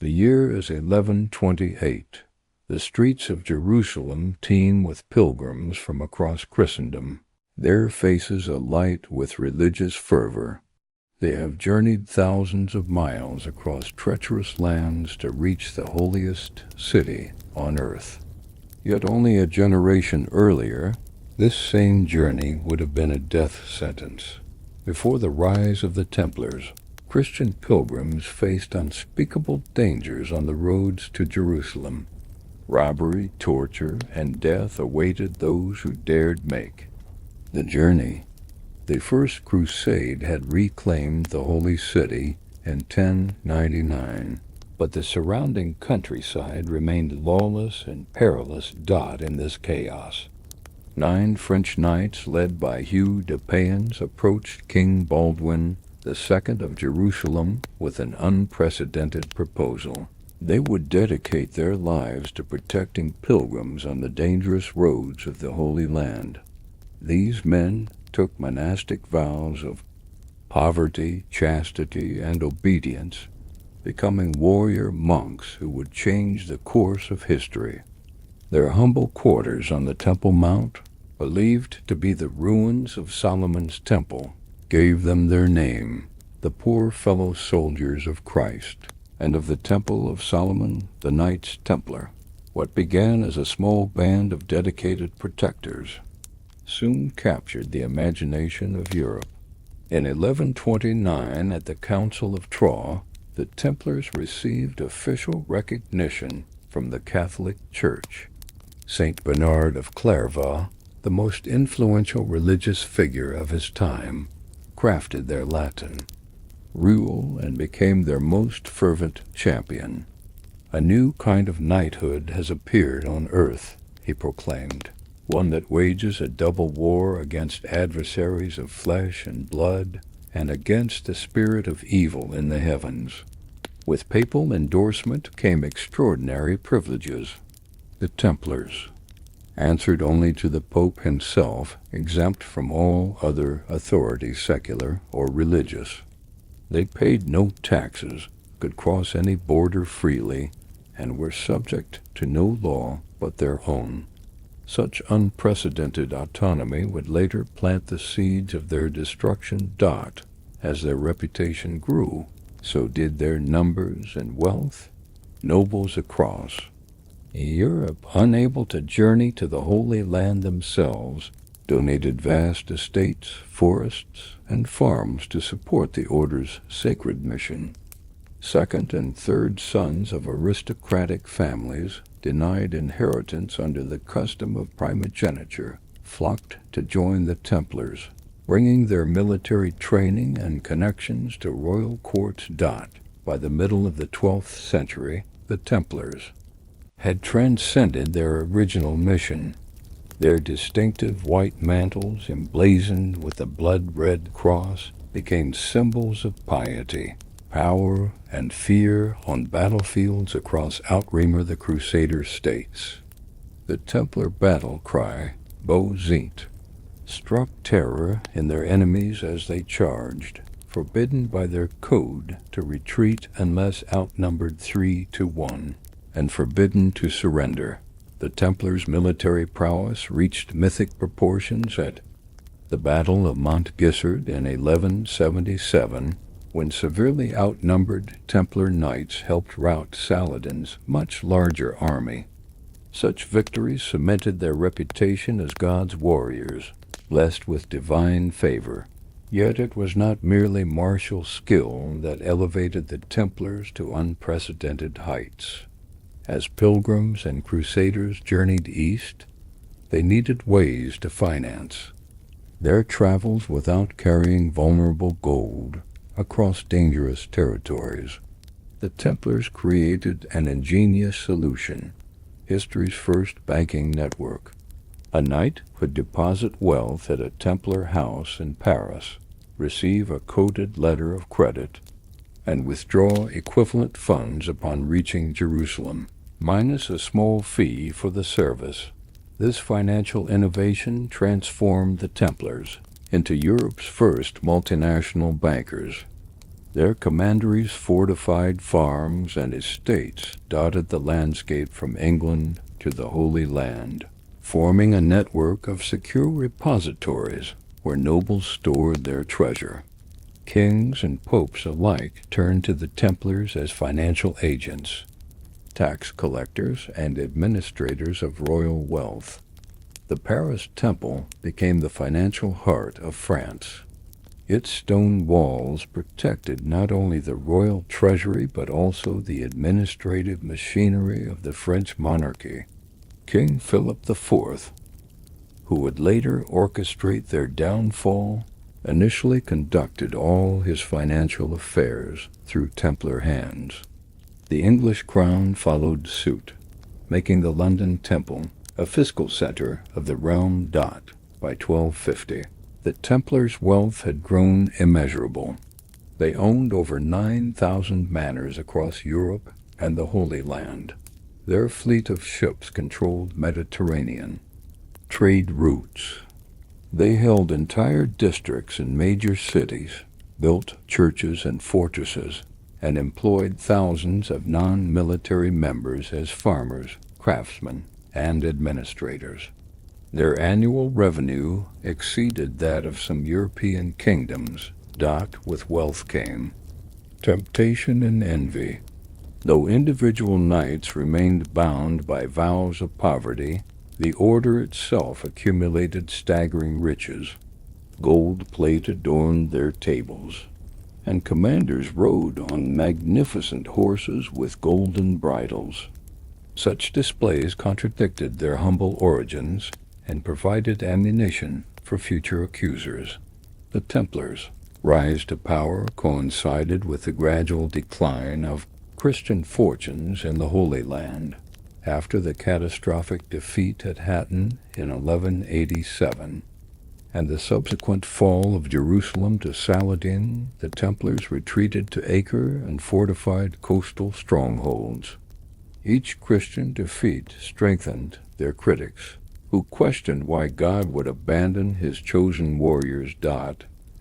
The year is 1128. The streets of Jerusalem teem with pilgrims from across Christendom, their faces alight with religious fervor. They have journeyed thousands of miles across treacherous lands to reach the holiest city on earth. Yet only a generation earlier, this same journey would have been a death sentence. Before the rise of the Templars, Christian pilgrims faced unspeakable dangers on the roads to Jerusalem. Robbery, torture, and death awaited those who dared make the journey. The First Crusade had reclaimed the Holy City in 1099, but the surrounding countryside remained lawless and perilous dot in this chaos. 9 French knights led by Hugh de Payens approached King Baldwin II of Jerusalem with an unprecedented proposal. They would dedicate their lives to protecting pilgrims on the dangerous roads of the Holy Land. These men took monastic vows of poverty, chastity, and obedience, becoming warrior monks who would change the course of history. Their humble quarters on the Temple Mount, believed to be the ruins of Solomon's temple, gave them their name, the poor fellow soldiers of Christ, and of the Temple of Solomon, the Knights Templar. What began as a small band of dedicated protectors soon captured the imagination of Europe. In 1129, at the Council of Troyes, the Templars received official recognition from the Catholic Church. Saint Bernard of Clairvaux, the most influential religious figure of his time, crafted their Latin rule and became their most fervent champion. A new kind of knighthood has appeared on earth, he proclaimed, one that wages a double war against adversaries of flesh and blood and against the spirit of evil in the heavens. With papal endorsement came extraordinary privileges. The Templars answered only to the Pope himself, exempt from all other authority, secular or religious. They paid no taxes, could cross any border freely, and were subject to no law but their own. Such unprecedented autonomy would later plant the seeds of their destruction. As their reputation grew, so did their numbers and wealth. Nobles across Europe, unable to journey to the Holy Land themselves, donated vast estates, forests, and farms to support the order's sacred mission. Second and third sons of aristocratic families, denied inheritance under the custom of primogeniture, flocked to join the Templars, bringing their military training and connections to royal courts. By the middle of the 12th century, the Templars had transcended their original mission. Their distinctive white mantles, emblazoned with the blood-red cross, became symbols of piety, power, and fear on battlefields across Outremer the Crusader states. The Templar battle cry, Beau Zit, struck terror in their enemies as they charged, forbidden by their code to retreat unless outnumbered 3-1, and forbidden to surrender. The Templars' military prowess reached mythic proportions at the Battle of Montgisard in 1177, when severely outnumbered Templar knights helped rout Saladin's much larger army. Such victories cemented their reputation as God's warriors, blessed with divine favor. Yet it was not merely martial skill that elevated the Templars to unprecedented heights. As pilgrims and crusaders journeyed east, they needed ways to finance their travels without carrying vulnerable gold across dangerous territories. The Templars created an ingenious solution, history's first banking network. A knight could deposit wealth at a Templar house in Paris, receive a coded letter of credit, and withdraw equivalent funds upon reaching Jerusalem, minus a small fee for the service. This financial innovation transformed the Templars into Europe's first multinational bankers. Their commanderies, fortified farms, and estates dotted the landscape from England to the Holy Land, forming a network of secure repositories where nobles stored their treasure. Kings and popes alike turned to the Templars as financial agents, tax collectors, and administrators of royal wealth. The Paris Temple became the financial heart of France. Its stone walls protected not only the royal treasury but also the administrative machinery of the French monarchy. King Philip IV, who would later orchestrate their downfall, initially conducted all his financial affairs through Templar hands. The English crown followed suit, making the London Temple a fiscal center of the realm. By 1250, the Templars' wealth had grown immeasurable. They owned over 9,000 manors across Europe and the Holy Land. Their fleet of ships controlled Mediterranean trade routes. They held entire districts in major cities, built churches and fortresses, and employed thousands of non-military members as farmers, craftsmen, and administrators. Their annual revenue exceeded that of some European kingdoms. With wealth came temptation and envy. Though individual knights remained bound by vows of poverty, the order itself accumulated staggering riches. Gold plate adorned their tables, and commanders rode on magnificent horses with golden bridles. Such displays contradicted their humble origins and provided ammunition for future accusers. The Templars' rise to power coincided with the gradual decline of Christian fortunes in the Holy Land. After the catastrophic defeat at Hattin in 1187 and the subsequent fall of Jerusalem to Saladin, the Templars retreated to Acre and fortified coastal strongholds. Each Christian defeat strengthened their critics, who questioned why God would abandon his chosen warriors.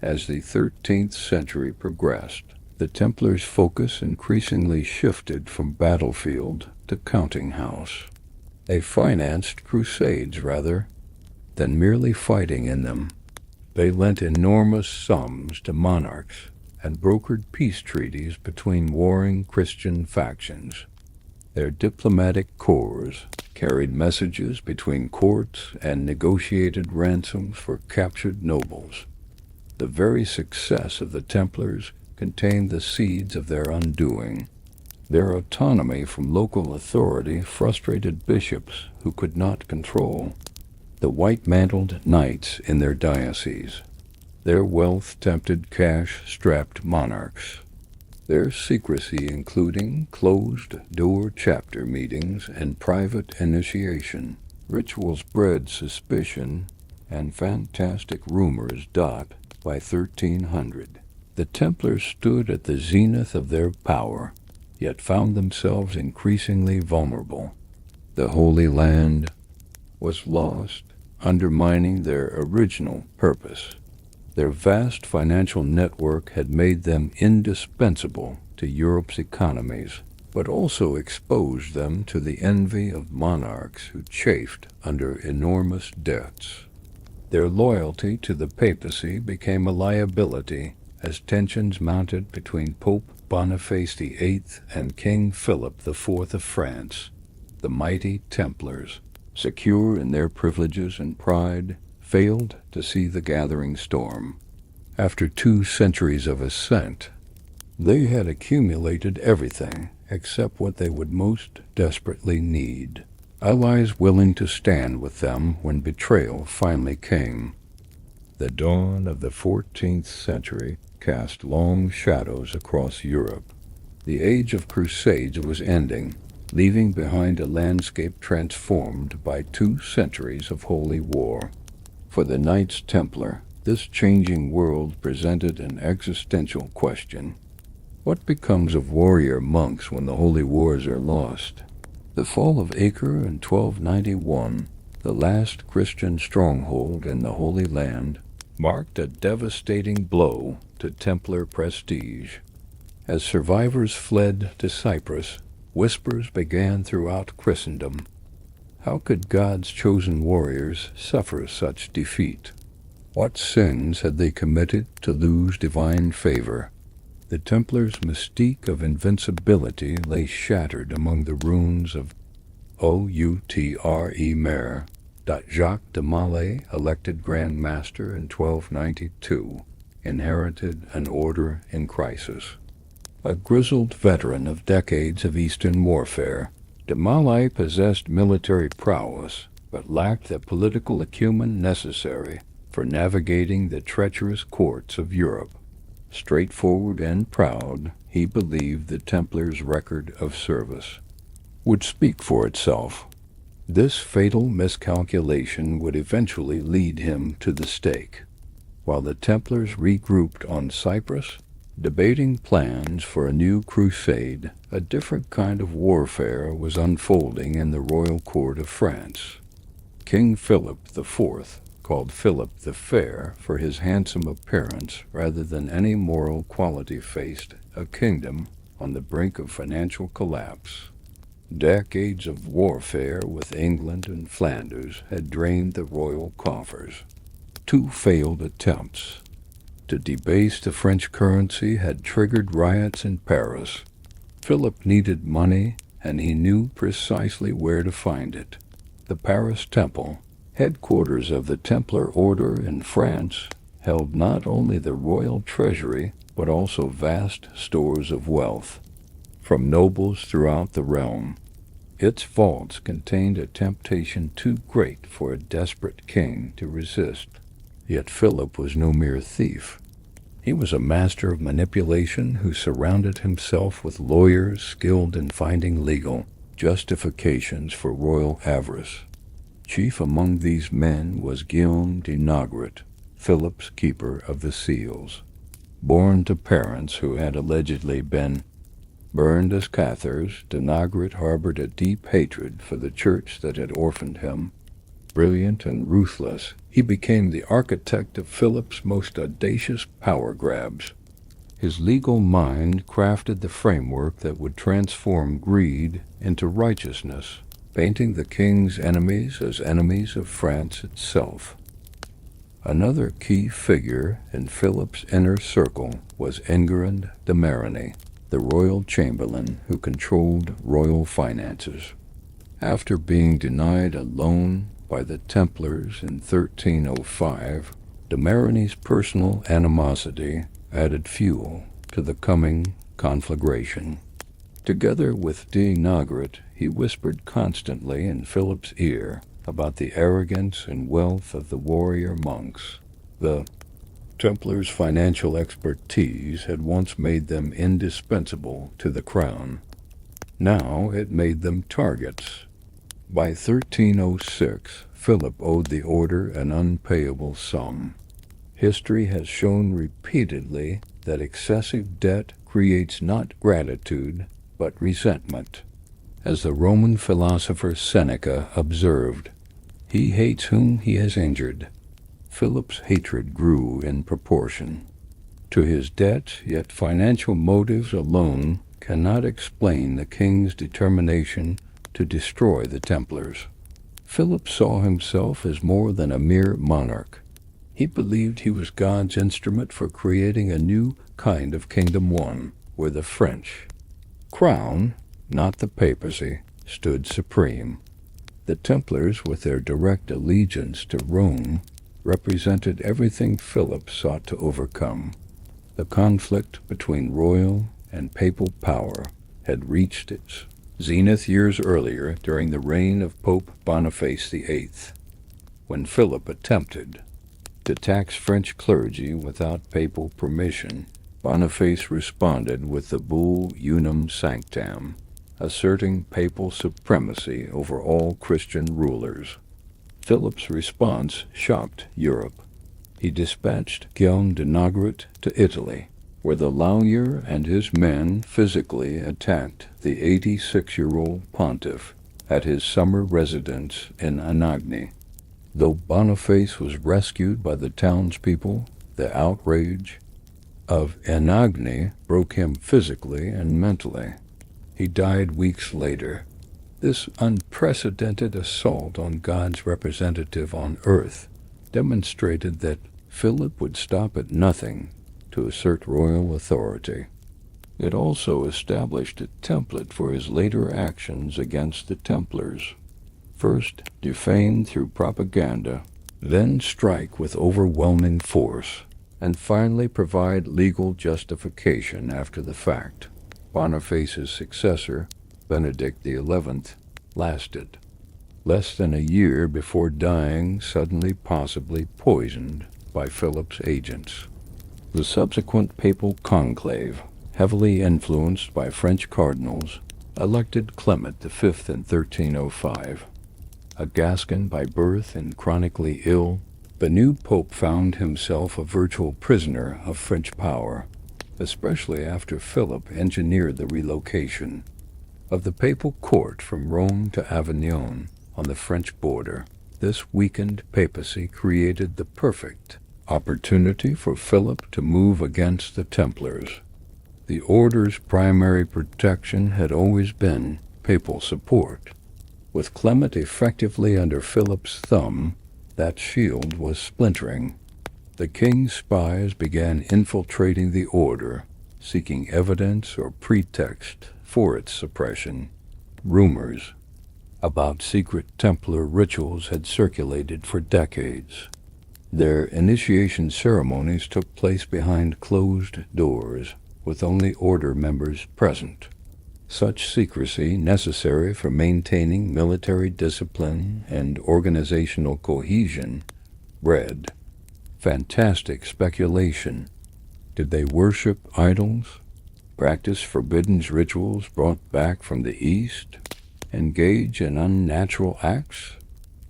As the 13th century progressed, the Templars' focus increasingly shifted from battlefield to counting house. They financed crusades rather than merely fighting in them. They lent enormous sums to monarchs and brokered peace treaties between warring Christian factions. Their diplomatic corps carried messages between courts and negotiated ransoms for captured nobles. The very success of the Templars contained the seeds of their undoing. Their autonomy from local authority frustrated bishops who could not control the white-mantled knights in their dioceses. Their wealth tempted cash-strapped monarchs. Their secrecy, including closed-door chapter meetings and private initiation, rituals bred suspicion and fantastic rumors. By 1300, the Templars stood at the zenith of their power, yet found themselves increasingly vulnerable. The Holy Land was lost, undermining their original purpose. Their vast financial network had made them indispensable to Europe's economies, but also exposed them to the envy of monarchs who chafed under enormous debts. Their loyalty to the papacy became a liability as tensions mounted between Pope Boniface VIII and King Philip IV of France. The mighty Templars, secure in their privileges and pride, failed to see the gathering storm. After 2 centuries of ascent, they had accumulated everything except what they would most desperately need. Allies willing to stand with them when betrayal finally came. The dawn of the 14th century cast long shadows across Europe. The age of crusades was ending, leaving behind a landscape transformed by 2 centuries of holy war. For the Knights Templar, this changing world presented an existential question. What becomes of warrior monks when the holy wars are lost? The fall of Acre in 1291, the last Christian stronghold in the Holy Land, marked a devastating blow to Templar prestige. As survivors fled to Cyprus, whispers began throughout Christendom. How could God's chosen warriors suffer such defeat? What sins had they committed to lose divine favor? The Templars' mystique of invincibility lay shattered among the ruins of Outre. Jacques de Molay, elected Grand Master in 1292, inherited an order in crisis. A grizzled veteran of decades of Eastern warfare, de Molay possessed military prowess, but lacked the political acumen necessary for navigating the treacherous courts of Europe. Straightforward and proud, he believed the Templars' record of service would speak for itself. This fatal miscalculation would eventually lead him to the stake. While the Templars regrouped on Cyprus, debating plans for a new crusade, a different kind of warfare was unfolding in the royal court of France. King Philip IV, called Philip the Fair for his handsome appearance rather than any moral quality, faced a kingdom on the brink of financial collapse. Decades of warfare with England and Flanders had drained the royal coffers. Two failed attempts to debase the French currency had triggered riots in Paris. Philip needed money, and he knew precisely where to find it. The Paris Temple, headquarters of the Templar order in France, held not only the royal treasury, but also vast stores of wealth from nobles throughout the realm. Its vaults contained a temptation too great for a desperate king to resist. Yet Philip was no mere thief. He was a master of manipulation who surrounded himself with lawyers skilled in finding legal justifications for royal avarice. Chief among these men was Guillaume de Nogret, Philip's keeper of the seals. Born to parents who had allegedly been burned as Cathars, de Nogret harbored a deep hatred for the church that had orphaned him. Brilliant and ruthless, he became the architect of Philip's most audacious power grabs. His legal mind crafted the framework that would transform greed into righteousness, painting the king's enemies as enemies of France itself. Another key figure in Philip's inner circle was Enguerrand de Marigny, the royal chamberlain who controlled royal finances. After being denied a loan by the Templars in 1305, de Marigny's personal animosity added fuel to the coming conflagration. Together with de Nogret, he whispered constantly in Philip's ear about the arrogance and wealth of the warrior monks. The Templars' financial expertise had once made them indispensable to the crown. Now it made them targets. By 1306, Philip owed the order an unpayable sum. History has shown repeatedly that excessive debt creates not gratitude, but resentment. As the Roman philosopher Seneca observed, "He hates whom he has injured." Philip's hatred grew in proportion to his debt, yet financial motives alone cannot explain the king's determination to destroy the Templars. Philip saw himself as more than a mere monarch. He believed he was God's instrument for creating a new kind of kingdom, one where the French crown, not the papacy, stood supreme. The Templars, with their direct allegiance to Rome, represented everything Philip sought to overcome. The conflict between royal and papal power had reached its zenith years earlier during the reign of Pope Boniface VIII. When Philip attempted to tax French clergy without papal permission, Boniface responded with the bull Unum Sanctam, asserting papal supremacy over all Christian rulers. Philip's response shocked Europe. He dispatched Guillaume de Nogret to Italy, where the Lawyer and his men physically attacked the 86-year-old pontiff at his summer residence in Anagni. Though Boniface was rescued by the townspeople, the outrage of Anagni broke him physically and mentally. He died weeks later. This unprecedented assault on God's representative on earth demonstrated that Philip would stop at nothing to assert royal authority. It also established a template for his later actions against the Templars. First, defame through propaganda, then strike with overwhelming force, and finally provide legal justification after the fact. Boniface's successor, Benedict XI, lasted less than a year before dying suddenly, possibly poisoned by Philip's agents. The subsequent papal conclave, heavily influenced by French cardinals, elected Clement V in 1305. A Gascon by birth and chronically ill, the new pope found himself a virtual prisoner of French power, especially after Philip engineered the relocation of the papal court from Rome to Avignon on the French border. This weakened papacy created the perfect opportunity for Philip to move against the Templars. The order's primary protection had always been papal support. With Clement effectively under Philip's thumb, that shield was splintering. The king's spies began infiltrating the order, seeking evidence or pretext for its suppression. Rumors about secret Templar rituals had circulated for decades. Their initiation ceremonies took place behind closed doors, with only order members present. Such secrecy, necessary for maintaining military discipline and organizational cohesion, bred fantastic speculation. Did they worship idols, practice forbidden rituals brought back from the East, engage in unnatural acts?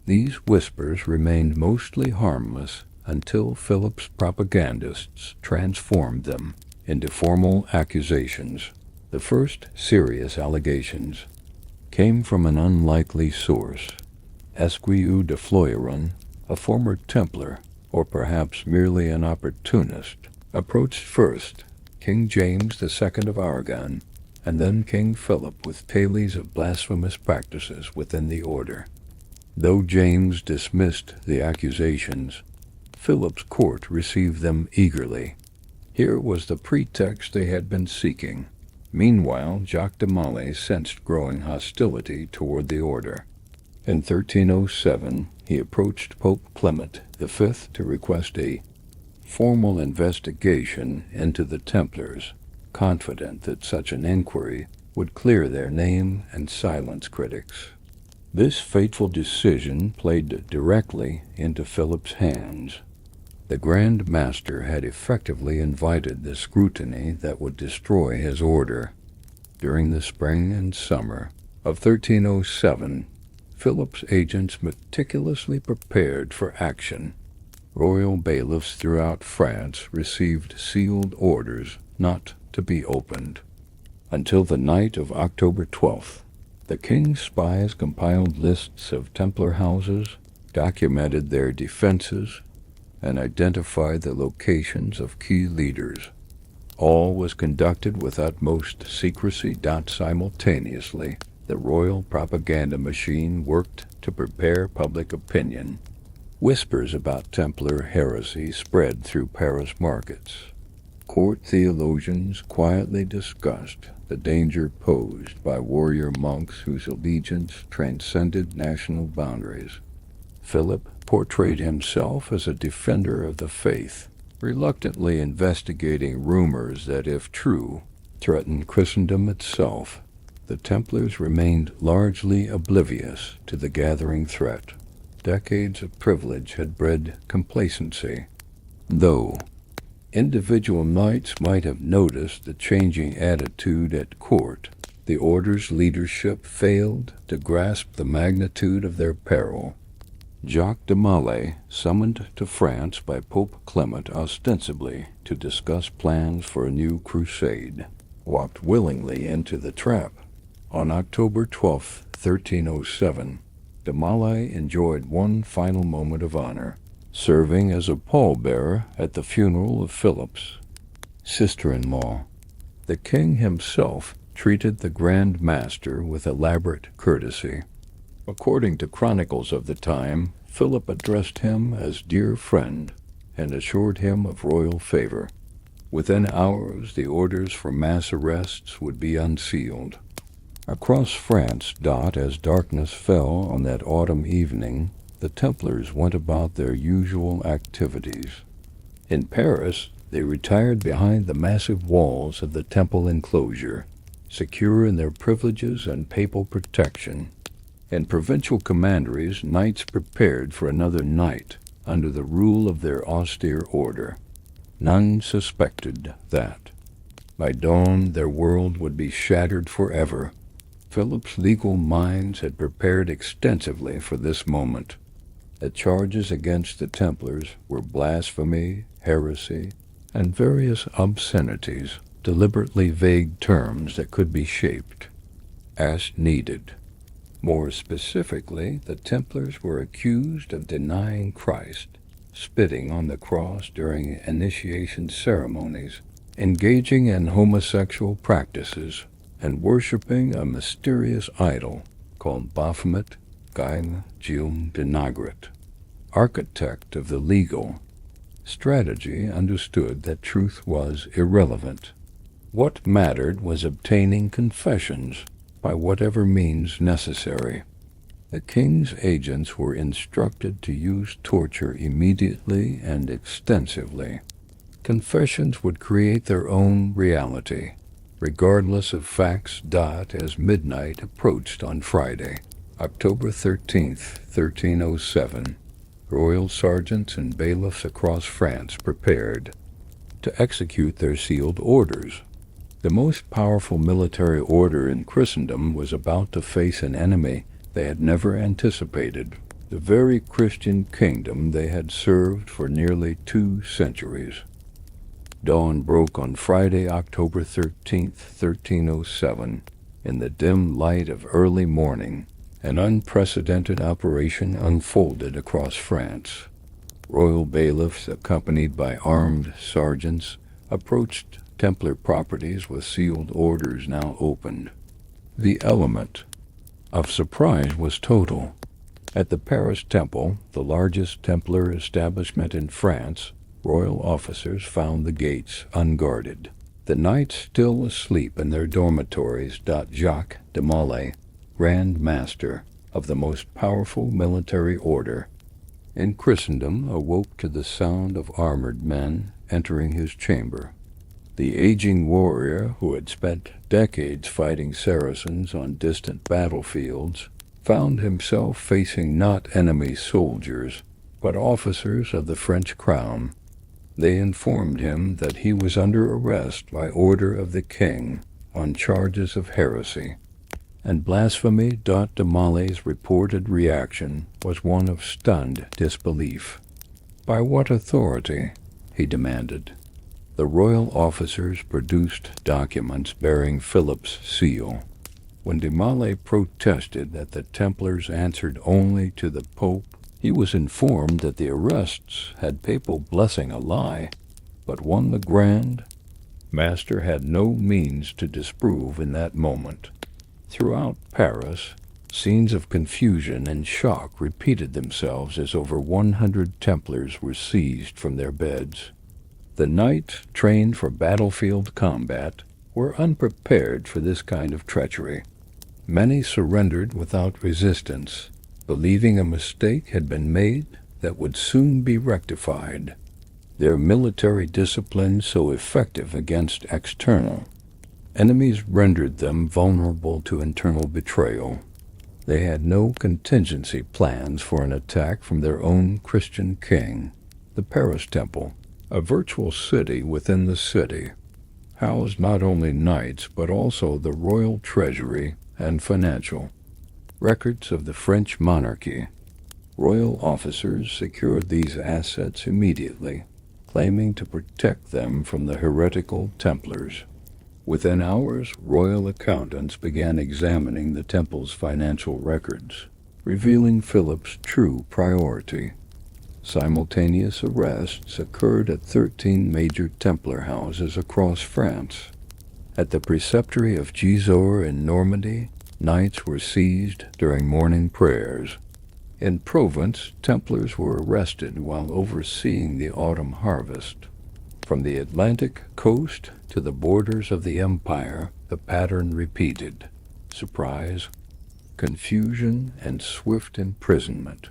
These whispers remained mostly harmless until Philip's propagandists transformed them into formal accusations. The first serious allegations came from an unlikely source. Esquiu de Floyeron, a former Templar, or perhaps merely an opportunist, approached first King James II of Aragon, and then King Philip with tales of blasphemous practices within the order. Though James dismissed the accusations, Philip's court received them eagerly. Here was the pretext they had been seeking. Meanwhile, Jacques de Molay sensed growing hostility toward the order. In 1307, he approached Pope Clement V to request a formal investigation into the Templars, confident that such an inquiry would clear their name and silence critics. This fateful decision played directly into Philip's hands. The Grand Master had effectively invited the scrutiny that would destroy his order. During the spring and summer of 1307, Philip's agents meticulously prepared for action. Royal bailiffs throughout France received sealed orders not to be opened. Until the night of October 12th, the king's spies compiled lists of Templar houses, documented their defenses, and identified the locations of key leaders. All was conducted with utmost secrecy. Simultaneously, the royal propaganda machine worked to prepare public opinion. Whispers about Templar heresy spread through Paris markets. Court theologians quietly discussed the danger posed by warrior monks whose allegiance transcended national boundaries. Philip portrayed himself as a defender of the faith, reluctantly investigating rumors that, if true, threatened Christendom itself. The Templars remained largely oblivious to the gathering threat. Decades of privilege had bred complacency. Though individual knights might have noticed the changing attitude at court, the order's leadership failed to grasp the magnitude of their peril. Jacques de Molay, summoned to France by Pope Clement ostensibly to discuss plans for a new crusade, walked willingly into the trap. On October 12, 1307, de Molay enjoyed one final moment of honor, serving as a pallbearer at the funeral of Philip's sister-in-law. The king himself treated the Grand Master with elaborate courtesy. According to chronicles of the time, Philip addressed him as dear friend and assured him of royal favor. Within hours, the orders for mass arrests would be unsealed. Across France, as darkness fell on that autumn evening, the Templars went about their usual activities. In Paris, they retired behind the massive walls of the temple enclosure, secure in their privileges and papal protection. In provincial commanderies, knights prepared for another night under the rule of their austere order. None suspected that. By dawn, their world would be shattered forever. Philip's legal minds had prepared extensively for this moment. The charges against the Templars were blasphemy, heresy, and various obscenities, deliberately vague terms that could be shaped as needed. More specifically, the Templars were accused of denying Christ, spitting on the cross during initiation ceremonies, engaging in homosexual practices, and worshipping a mysterious idol called Baphomet Gaim Gium Denagrat. Architect of the legal strategy understood that truth was irrelevant. What mattered was obtaining confessions by whatever means necessary. The king's agents were instructed to use torture immediately and extensively. Confessions would create their own reality, regardless of facts. As midnight approached on Friday, October 13th, 1307, royal sergeants and bailiffs across France prepared to execute their sealed orders. The most powerful military order in Christendom was about to face an enemy they had never anticipated, the very Christian kingdom they had served for nearly 2 centuries. Dawn broke on Friday, October 13th, 1307. In the dim light of early morning, an unprecedented operation unfolded across France. Royal bailiffs, accompanied by armed sergeants, approached Templar properties with sealed orders now opened. The element of surprise was total. At the Paris Temple, the largest Templar establishment in France, royal officers found the gates unguarded. The knights still asleep in their dormitories. Jacques de Molay, Grand Master of the most powerful military order in Christendom, awoke to the sound of armored men entering his chamber. The aging warrior, who had spent decades fighting Saracens on distant battlefields, found himself facing not enemy soldiers, but officers of the French crown. They informed him that he was under arrest by order of the king on charges of heresy and blasphemy. De Molay's reported reaction was one of stunned disbelief. By what authority? He demanded. The royal officers produced documents bearing Philip's seal. When de Molay protested that the Templars answered only to the Pope, he was informed that the arrests had papal blessing a lie, but one the Grand Master had no means to disprove in that moment. Throughout Paris, scenes of confusion and shock repeated themselves as over 100 Templars were seized from their beds. The knights, trained for battlefield combat, were unprepared for this kind of treachery. Many surrendered without resistance, believing a mistake had been made that would soon be rectified. Their military discipline so effective against external enemies rendered them vulnerable to internal betrayal. They had no contingency plans for an attack from their own Christian king. The Paris Temple, a virtual city within the city, housed not only knights but also the royal treasury and financial records of the French monarchy. Royal officers secured these assets immediately, claiming to protect them from the heretical Templars. Within hours, royal accountants began examining the temple's financial records, revealing Philip's true priority. Simultaneous arrests occurred at 13 major Templar houses across France. At the preceptory of Gisors in Normandy, knights were seized during morning prayers. In Provence, Templars were arrested while overseeing the autumn harvest. From the Atlantic coast to the borders of the empire, the pattern repeated: surprise, confusion, and swift imprisonment.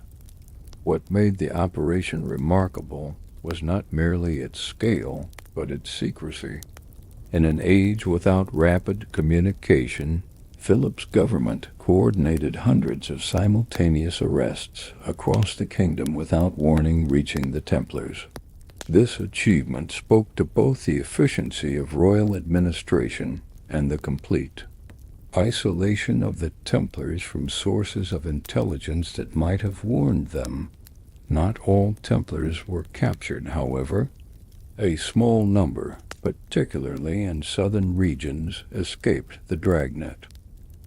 What made the operation remarkable was not merely its scale, but its secrecy. In an age without rapid communication, Philip's government coordinated hundreds of simultaneous arrests across the kingdom without warning reaching the Templars. This achievement spoke to both the efficiency of royal administration and the complete isolation of the Templars from sources of intelligence that might have warned them. Not all Templars were captured, however. A small number, particularly in southern regions, escaped the dragnet.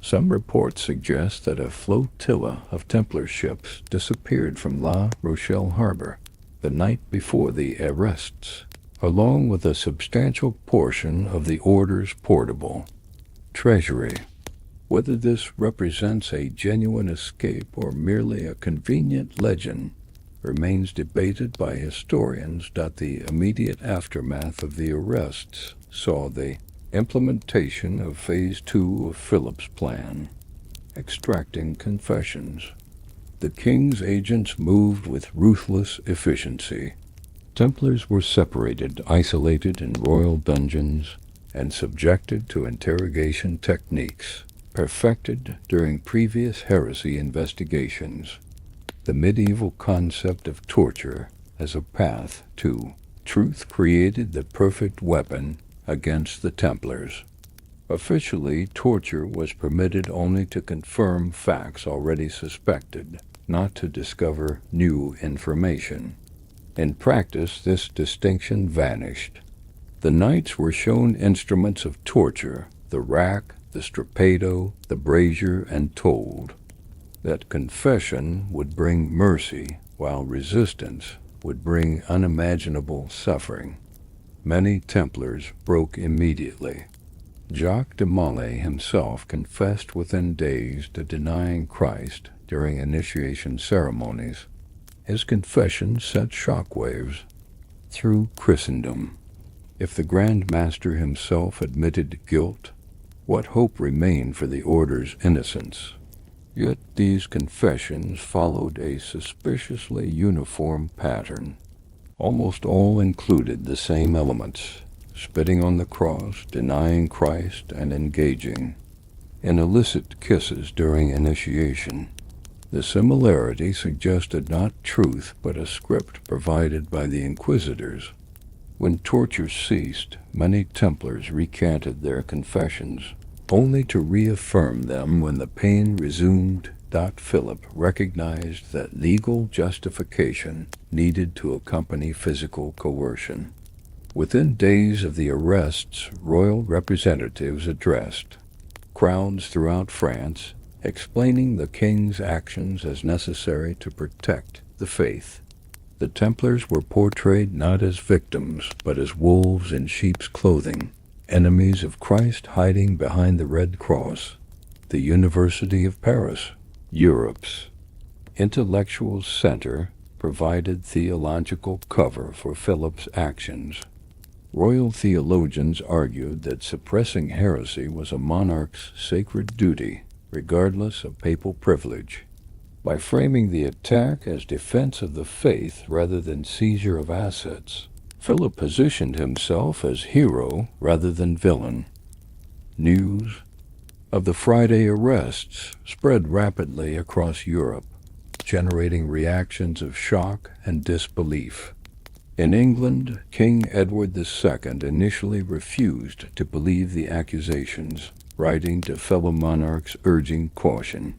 Some reports suggest that a flotilla of Templar ships disappeared from La Rochelle harbor the night before the arrests, along with a substantial portion of the order's portable treasury. Whether this represents a genuine escape or merely a convenient legend remains debated by historians. The immediate aftermath of the arrests saw the implementation of Phase 2 of Philip's plan, extracting confessions. The king's agents moved with ruthless efficiency. Templars were separated, isolated in royal dungeons, and subjected to interrogation techniques perfected during previous heresy investigations. The medieval concept of torture as a path to truth created the perfect weapon against the Templars. Officially, torture was permitted only to confirm facts already suspected, not to discover new information. In practice, this distinction vanished. The knights were shown instruments of torture, the rack, the strappado, the brazier, and told that confession would bring mercy, while resistance would bring unimaginable suffering. Many Templars broke immediately. Jacques de Molay himself confessed within days to denying Christ during initiation ceremonies. His confession sent shockwaves through Christendom. If the Grand Master himself admitted guilt, what hope remained for the order's innocence? Yet these confessions followed a suspiciously uniform pattern. Almost all included the same elements: spitting on the cross, denying Christ, and engaging in illicit kisses during initiation. The similarity suggested not truth but a script provided by the inquisitors. When torture ceased, many Templars recanted their confessions, only to reaffirm them when the pain resumed. Philip recognized that legal justification needed to accompany physical coercion. Within days of the arrests, royal representatives addressed crowds throughout France, explaining the king's actions as necessary to protect the faith. The Templars were portrayed not as victims, but as wolves in sheep's clothing, enemies of Christ hiding behind the Red Cross. The University of Paris, Europe's intellectual center, provided theological cover for Philip's actions. Royal theologians argued that suppressing heresy was a monarch's sacred duty, regardless of papal privilege. By framing the attack as defense of the faith rather than seizure of assets, Philip positioned himself as hero rather than villain. News of the Friday arrests spread rapidly across Europe, generating reactions of shock and disbelief. In England, King Edward II initially refused to believe the accusations, writing to fellow monarchs urging caution.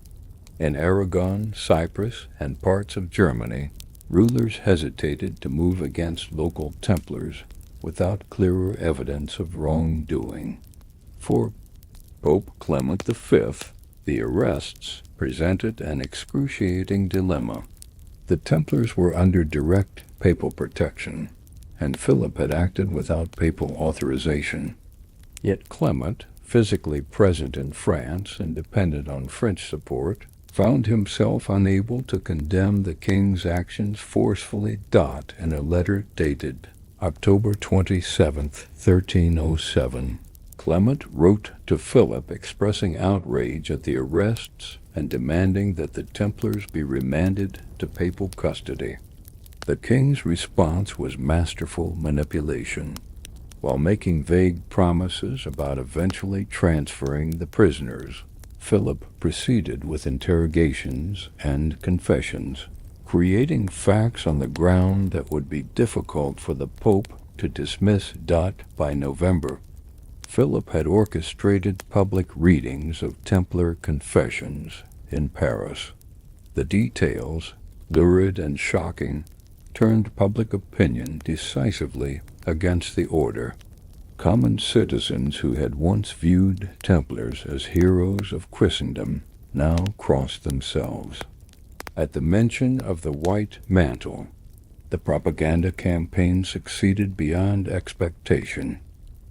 In Aragon, Cyprus, and parts of Germany, rulers hesitated to move against local Templars without clearer evidence of wrongdoing. For Pope Clement V, the arrests presented an excruciating dilemma. The Templars were under direct papal protection, and Philip had acted without papal authorization. Yet Clement, physically present in France and dependent on French support, found himself unable to condemn the king's actions forcefully. In a letter dated October 27, 1307, Clement wrote to Philip expressing outrage at the arrests and demanding that the Templars be remanded to papal custody. The king's response was masterful manipulation. While making vague promises about eventually transferring the prisoners, Philip proceeded with interrogations and confessions, creating facts on the ground that would be difficult for the Pope to dismiss. By November, Philip had orchestrated public readings of Templar confessions in Paris. The details, lurid and shocking, turned public opinion decisively against the order. Common citizens who had once viewed Templars as heroes of Christendom now crossed themselves. At the mention of the White Mantle, the propaganda campaign succeeded beyond expectation.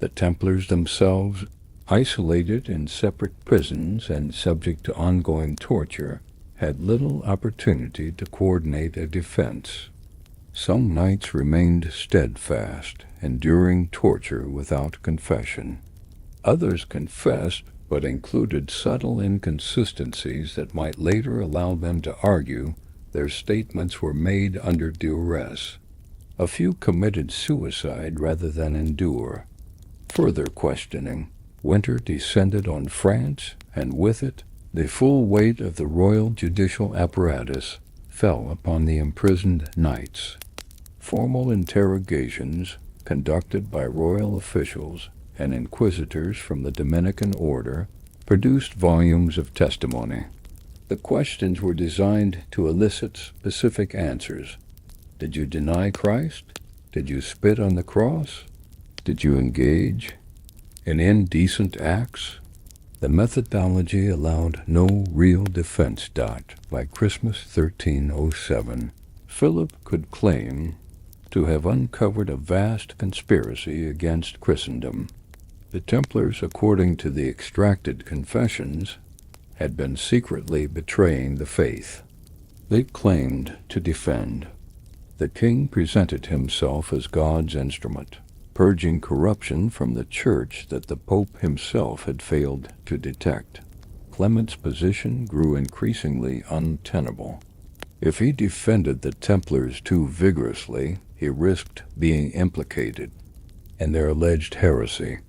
The Templars themselves, isolated in separate prisons and subject to ongoing torture, had little opportunity to coordinate a defense. Some knights remained steadfast, enduring torture without confession. Others confessed, but included subtle inconsistencies that might later allow them to argue their statements were made under duress. A few committed suicide rather than endure. Further questioning, winter descended on France, and with it, the full weight of the royal judicial apparatus fell upon the imprisoned knights. Formal interrogations, conducted by royal officials and inquisitors from the Dominican order, produced volumes of testimony. The questions were designed to elicit specific answers. Did you deny Christ? Did you spit on the cross? Did you engage in indecent acts? The methodology allowed no real defense. By Christmas 1307, Philip could claim to have uncovered a vast conspiracy against Christendom. The Templars, according to the extracted confessions, had been secretly betraying the faith they claimed to defend. The king presented himself as God's instrument, purging corruption from the church that the Pope himself had failed to detect. Clement's position grew increasingly untenable. If he defended the Templars too vigorously, he risked being implicated in their alleged heresy.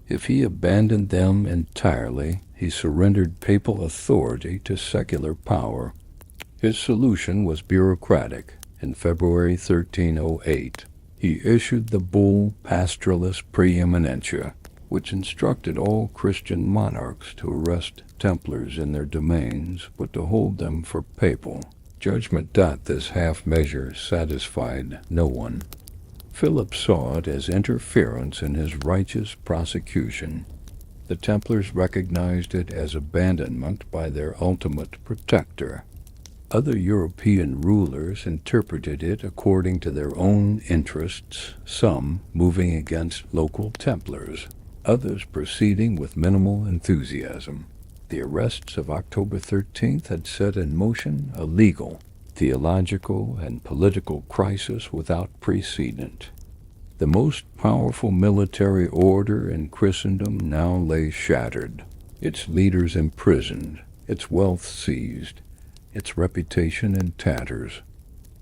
If he abandoned them entirely, he surrendered papal authority to secular power. His solution was bureaucratic. In February 1308, he issued the bull Pastoralis Preeminentia, which instructed all Christian monarchs to arrest Templars in their domains, but to hold them for papal judgment. This half measure satisfied no one. Philip saw it as interference in his righteous prosecution. The Templars recognized it as abandonment by their ultimate protector. Other European rulers interpreted it according to their own interests, some moving against local Templars, others proceeding with minimal enthusiasm. The arrests of October 13th had set in motion a legal, theological, and political crisis without precedent. The most powerful military order in Christendom now lay shattered, its leaders imprisoned, its wealth seized, its reputation in tatters.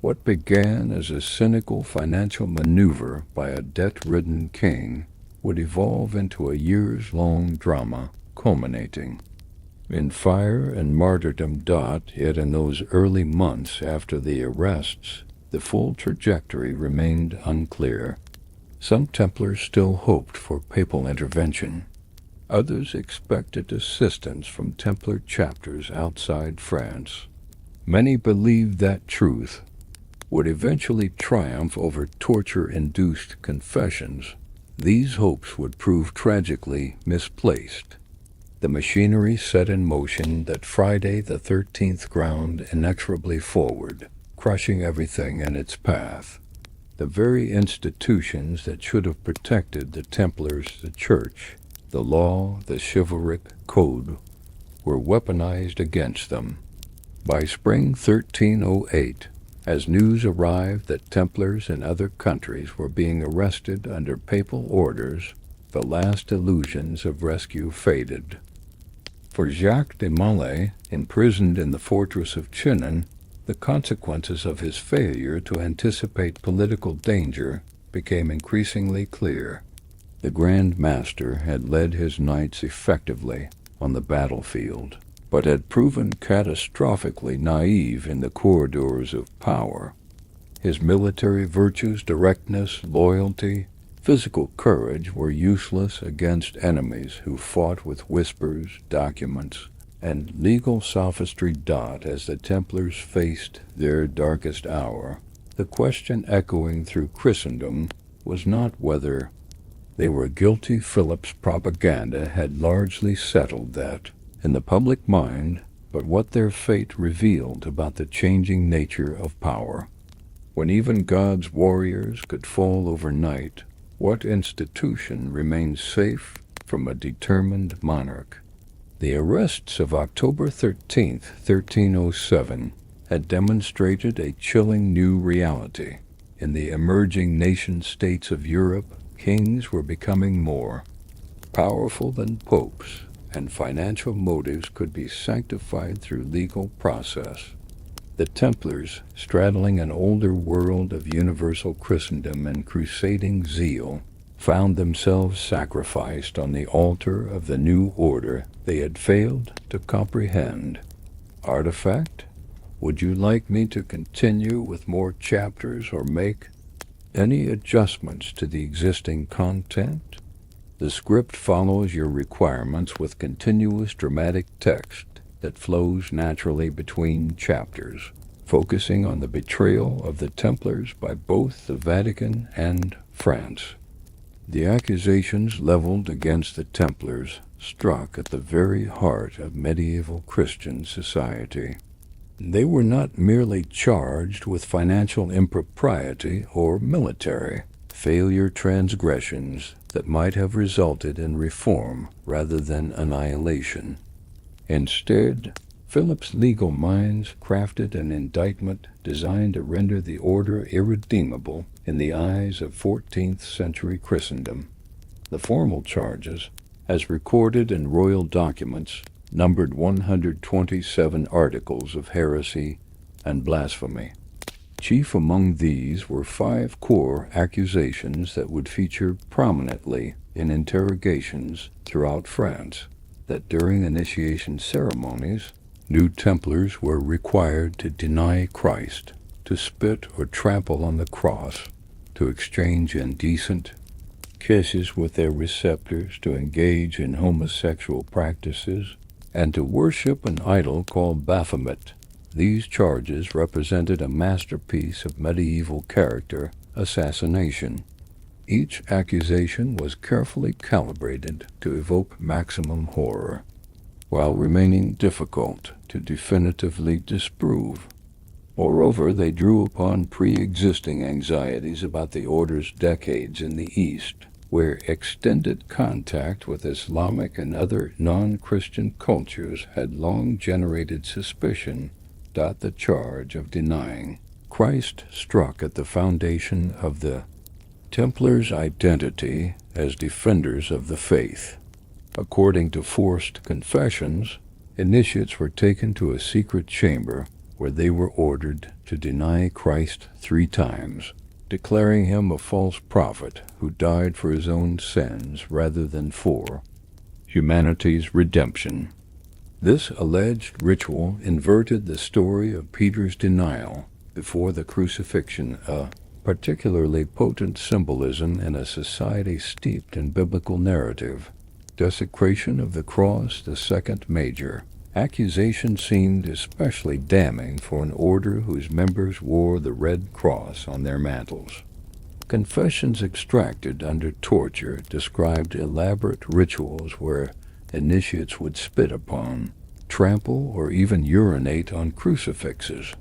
What began as a cynical financial maneuver by a debt-ridden king would evolve into a years-long drama, culminating in fire and martyrdom. Yet in those early months after the arrests, the full trajectory remained unclear. Some Templars still hoped for papal intervention. Others expected assistance from Templar chapters outside France. Many believed that truth would eventually triumph over torture-induced confessions. These hopes would prove tragically misplaced. The machinery set in motion that Friday the 13th ground inexorably forward. crushing everything in its path. The very institutions that should have protected the Templars, the Church, the law, the chivalric code, were weaponized against them. By spring 1308, as news arrived that Templars in other countries were being arrested under papal orders, the last illusions of rescue faded. For Jacques de Molay, imprisoned in the fortress of Chinon, the consequences of his failure to anticipate political danger became increasingly clear. The Grand Master had led his knights effectively on the battlefield, but had proven catastrophically naive in the corridors of power. His military virtues, directness, loyalty, physical courage were useless against enemies who fought with whispers, documents, and legal sophistry. As the Templars faced their darkest hour, the question echoing through Christendom was not whether they were guilty. Philip's propaganda had largely settled that in the public mind, but what their fate revealed about the changing nature of power. When even God's warriors could fall overnight, what institution remained safe from a determined monarch? The arrests of October 13, 1307, had demonstrated a chilling new reality. In the emerging nation-states of Europe, kings were becoming more powerful than popes, and financial motives could be sanctified through legal process. The Templars, straddling an older world of universal Christendom and crusading zeal, found themselves sacrificed on the altar of the new order they had failed to comprehend. Artifact, would you like me to continue with more chapters or make any adjustments to the existing content? The script follows your requirements with continuous dramatic text that flows naturally between chapters, focusing on the betrayal of the Templars by both the Vatican and France. The accusations leveled against the Templars struck at the very heart of medieval Christian society. They were not merely charged with financial impropriety or military failure transgressions that might have resulted in reform rather than annihilation. Instead, Philip's legal minds crafted an indictment designed to render the order irredeemable in the eyes of 14th century Christendom. The formal charges, as recorded in royal documents, numbered 127 articles of heresy and blasphemy. Chief among these were 5 core accusations that would feature prominently in interrogations throughout France: that during initiation ceremonies, new Templars were required to deny Christ, to spit or trample on the cross, to exchange indecent kisses with their receptors, to engage in homosexual practices, and to worship an idol called Baphomet. These charges represented a masterpiece of medieval character assassination. Each accusation was carefully calibrated to evoke maximum horror, while remaining difficult to definitively disprove. Moreover, they drew upon pre-existing anxieties about the order's decades in the East, where extended contact with Islamic and other non-Christian cultures had long generated suspicion. The charge of denying Christ struck at the foundation of the Templars' identity as defenders of the faith. According to forced confessions, initiates were taken to a secret chamber where they were ordered to deny Christ 3 times, declaring him a false prophet who died for his own sins rather than for humanity's redemption. This alleged ritual inverted the story of Peter's denial before the crucifixion, a particularly potent symbolism in a society steeped in biblical narrative. Desecration of the cross, the second major accusation, seemed especially damning for an order whose members wore the red cross on their mantles. Confessions extracted under torture described elaborate rituals where initiates would spit upon, trample, or even urinate on crucifixes.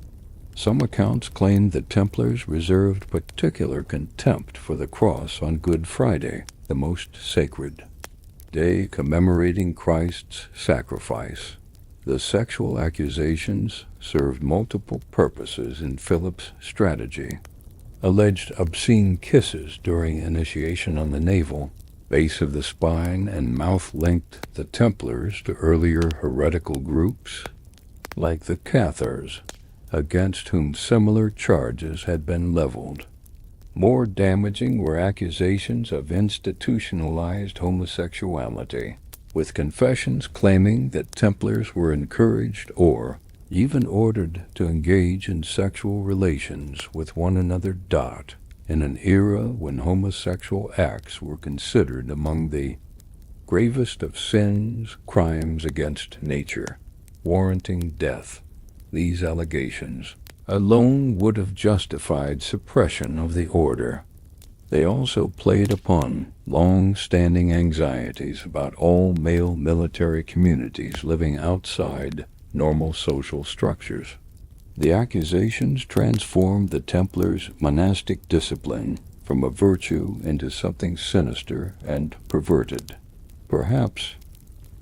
Some accounts claim that Templars reserved particular contempt for the cross on Good Friday, the most sacred day commemorating Christ's sacrifice. The sexual accusations served multiple purposes in Philip's strategy. Alleged obscene kisses during initiation on the navel, base of the spine, and mouth linked the Templars to earlier heretical groups, like the Cathars, against whom similar charges had been leveled. More damaging were accusations of institutionalized homosexuality, with confessions claiming that Templars were encouraged or even ordered to engage in sexual relations with one another. In an era when homosexual acts were considered among the gravest of sins, crimes against nature, warranting death. These allegations alone would have justified suppression of the order. They also played upon long-standing anxieties about all male military communities living outside normal social structures. The accusations transformed the Templars' monastic discipline from a virtue into something sinister and perverted. Perhaps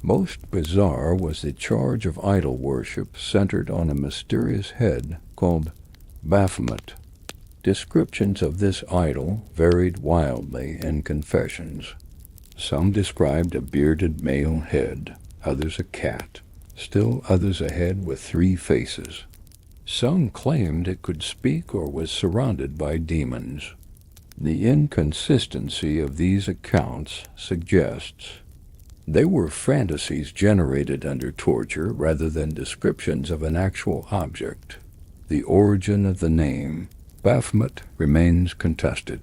most bizarre was the charge of idol worship centered on a mysterious head called Baphomet. Descriptions of this idol varied wildly in confessions. Some described a bearded male head, others a cat, still others a head with 3 faces. Some claimed it could speak or was surrounded by demons. The inconsistency of these accounts suggests they were fantasies generated under torture rather than descriptions of an actual object. The origin of the name Baphomet remains contested.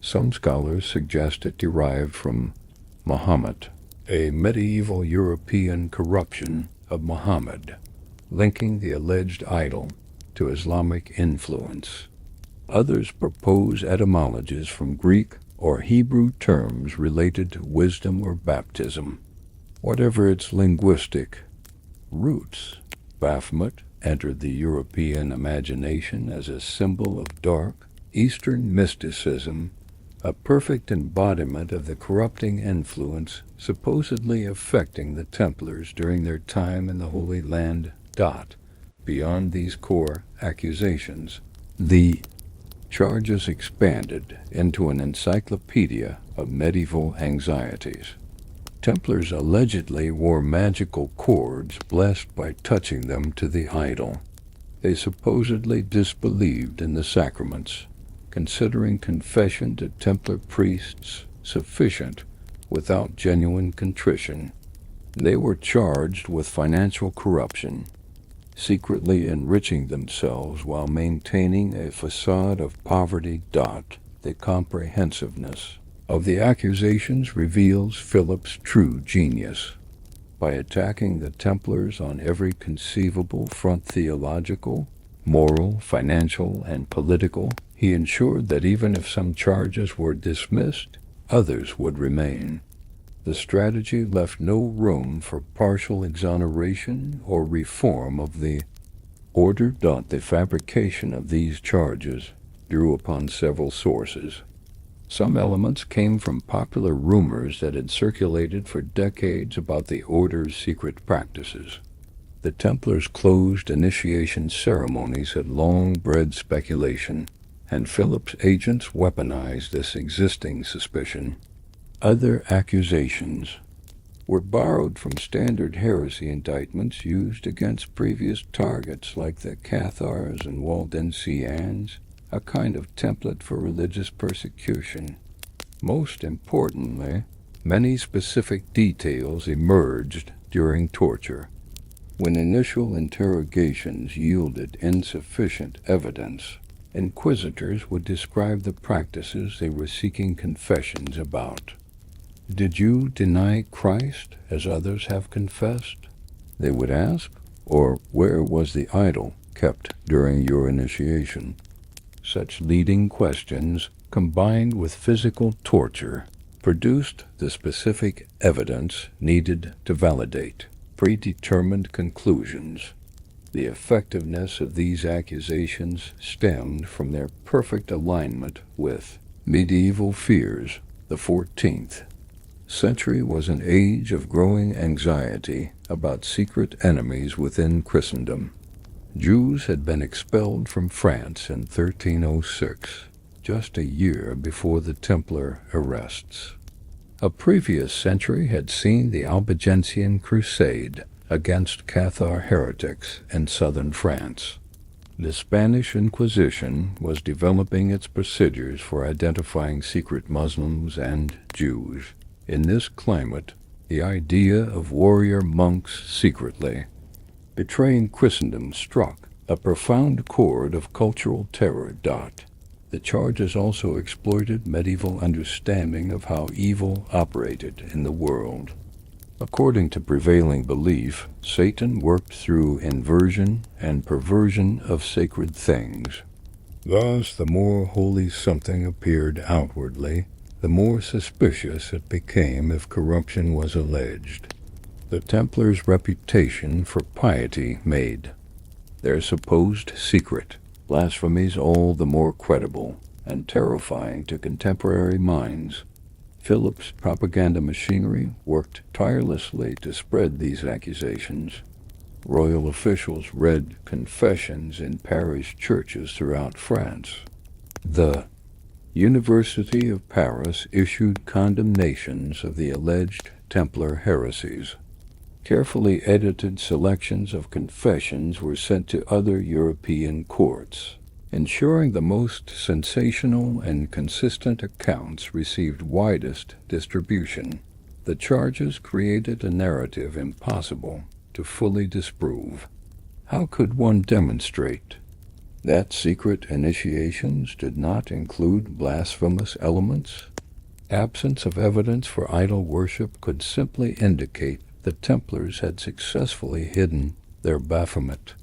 Some scholars suggest it derived from Muhammad, a medieval European corruption of Muhammad, linking the alleged idol to Islamic influence. Others propose etymologies from Greek or Hebrew terms related to wisdom or baptism. Whatever its linguistic roots, Baphomet entered the European imagination as a symbol of dark Eastern mysticism, a perfect embodiment of the corrupting influence supposedly affecting the Templars during their time in the Holy Land. Beyond these core accusations, the charges expanded into an encyclopedia of medieval anxieties. Templars allegedly wore magical cords blessed by touching them to the idol. They supposedly disbelieved in the sacraments, considering confession to Templar priests sufficient without genuine contrition. They were charged with financial corruption, secretly enriching themselves while maintaining a facade of poverty. The comprehensiveness of the accusations reveals Philip's true genius. By attacking the Templars on every conceivable front, theological, moral, financial, and political, he ensured that even if some charges were dismissed, others would remain. The strategy left no room for partial exoneration or reform of the order. The fabrication of these charges drew upon several sources. Some elements came from popular rumors that had circulated for decades about the order's secret practices. The Templars' closed initiation ceremonies had long bred speculation, and Philip's agents weaponized this existing suspicion. Other accusations were borrowed from standard heresy indictments used against previous targets like the Cathars and Waldensians, a kind of template for religious persecution. Most importantly, many specific details emerged during torture. When initial interrogations yielded insufficient evidence, inquisitors would describe the practices they were seeking confessions about. "Did you deny Christ as others have confessed?" they would ask, or "Where was the idol kept during your initiation?" Such leading questions, combined with physical torture, produced the specific evidence needed to validate predetermined conclusions. The effectiveness of these accusations stemmed from their perfect alignment with medieval fears. The 14th century was an age of growing anxiety about secret enemies within Christendom. Jews had been expelled from France in 1306, just a year before the Templar arrests. A previous century had seen the Albigensian Crusade against Cathar heretics in southern France. The Spanish Inquisition was developing its procedures for identifying secret Muslims and Jews. In this climate, the idea of warrior monks secretly betraying Christendom struck a profound chord of cultural terror. The charges also exploited medieval understanding of how evil operated in the world. According to prevailing belief, Satan worked through inversion and perversion of sacred things. Thus, the more holy something appeared outwardly, the more suspicious it became if corruption was alleged. The Templars' reputation for piety made their supposed secret blasphemies all the more credible and terrifying to contemporary minds. Philip's propaganda machinery worked tirelessly to spread these accusations. Royal officials read confessions in parish churches throughout France. The University of Paris issued condemnations of the alleged Templar heresies. Carefully edited selections of confessions were sent to other European courts, ensuring the most sensational and consistent accounts received widest distribution. The charges created a narrative impossible to fully disprove. How could one demonstrate that secret initiations did not include blasphemous elements? Absence of evidence for idol worship could simply indicate the Templars had successfully hidden their Baphomet.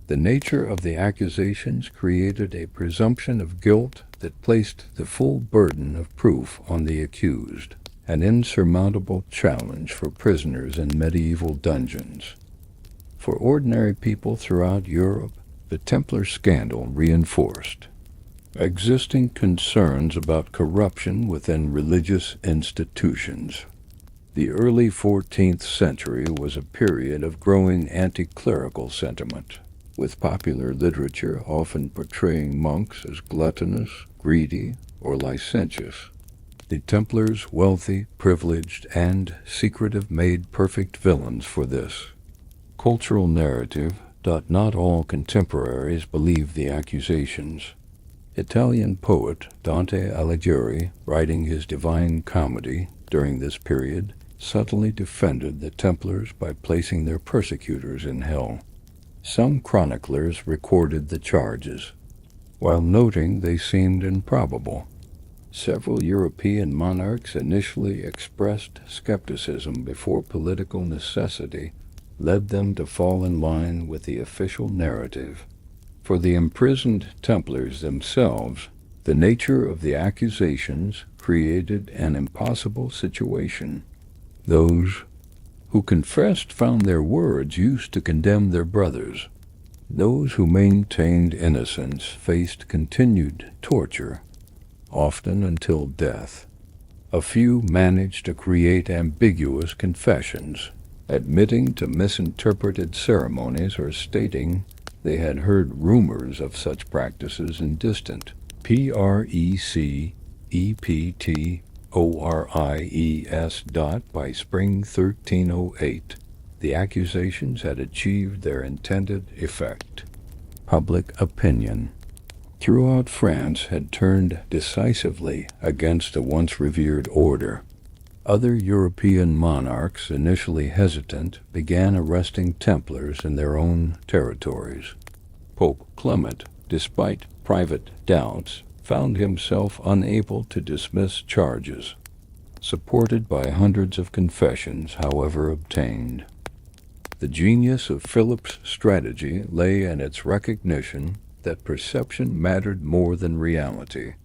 The nature of the accusations created a presumption of guilt that placed the full burden of proof on the accused, an insurmountable challenge for prisoners in medieval dungeons. For ordinary people throughout Europe, the Templar scandal reinforced existing concerns about corruption within religious institutions. The early 14th century was a period of growing anti-clerical sentiment, with popular literature often portraying monks as gluttonous, greedy, or licentious. The Templars, wealthy, privileged, and secretive, made perfect villains for this cultural narrative. Not all contemporaries believed the accusations. Italian poet Dante Alighieri, writing his Divine Comedy during this period, subtly defended the Templars by placing their persecutors in hell. Some chroniclers recorded the charges, while noting they seemed improbable. Several European monarchs initially expressed skepticism before political necessity led them to fall in line with the official narrative. For the imprisoned Templars themselves, the nature of the accusations created an impossible situation. Those who confessed found their words used to condemn their brothers. Those who maintained innocence faced continued torture, often until death. A few managed to create ambiguous confessions, admitting to misinterpreted ceremonies or stating they had heard rumors of such practices in distant Precept by spring 1308, the accusations had achieved their intended effect. Public opinion throughout France had turned decisively against the once revered order. Other European monarchs, initially hesitant, began arresting Templars in their own territories. Pope Clement, despite private doubts, found himself unable to dismiss charges, supported by hundreds of confessions, however obtained. The genius of Philip's strategy lay in its recognition that perception mattered more than reality.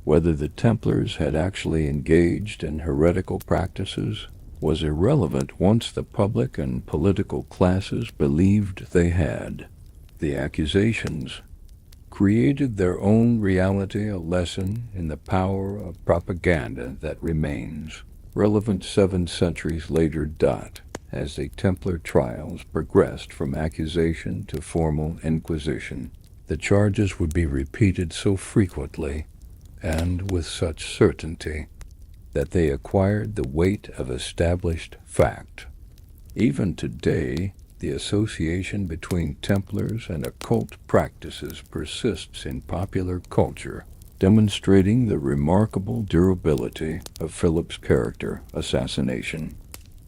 Whether the Templars had actually engaged in heretical practices was irrelevant once the public and political classes believed they had. The accusations created their own reality, a lesson in the power of propaganda that remains relevant 7 centuries later. As the Templar trials progressed from accusation to formal inquisition, the charges would be repeated so frequently and with such certainty that they acquired the weight of established fact. Even today, the association between Templars and occult practices persists in popular culture, demonstrating the remarkable durability of Philip's character assassination.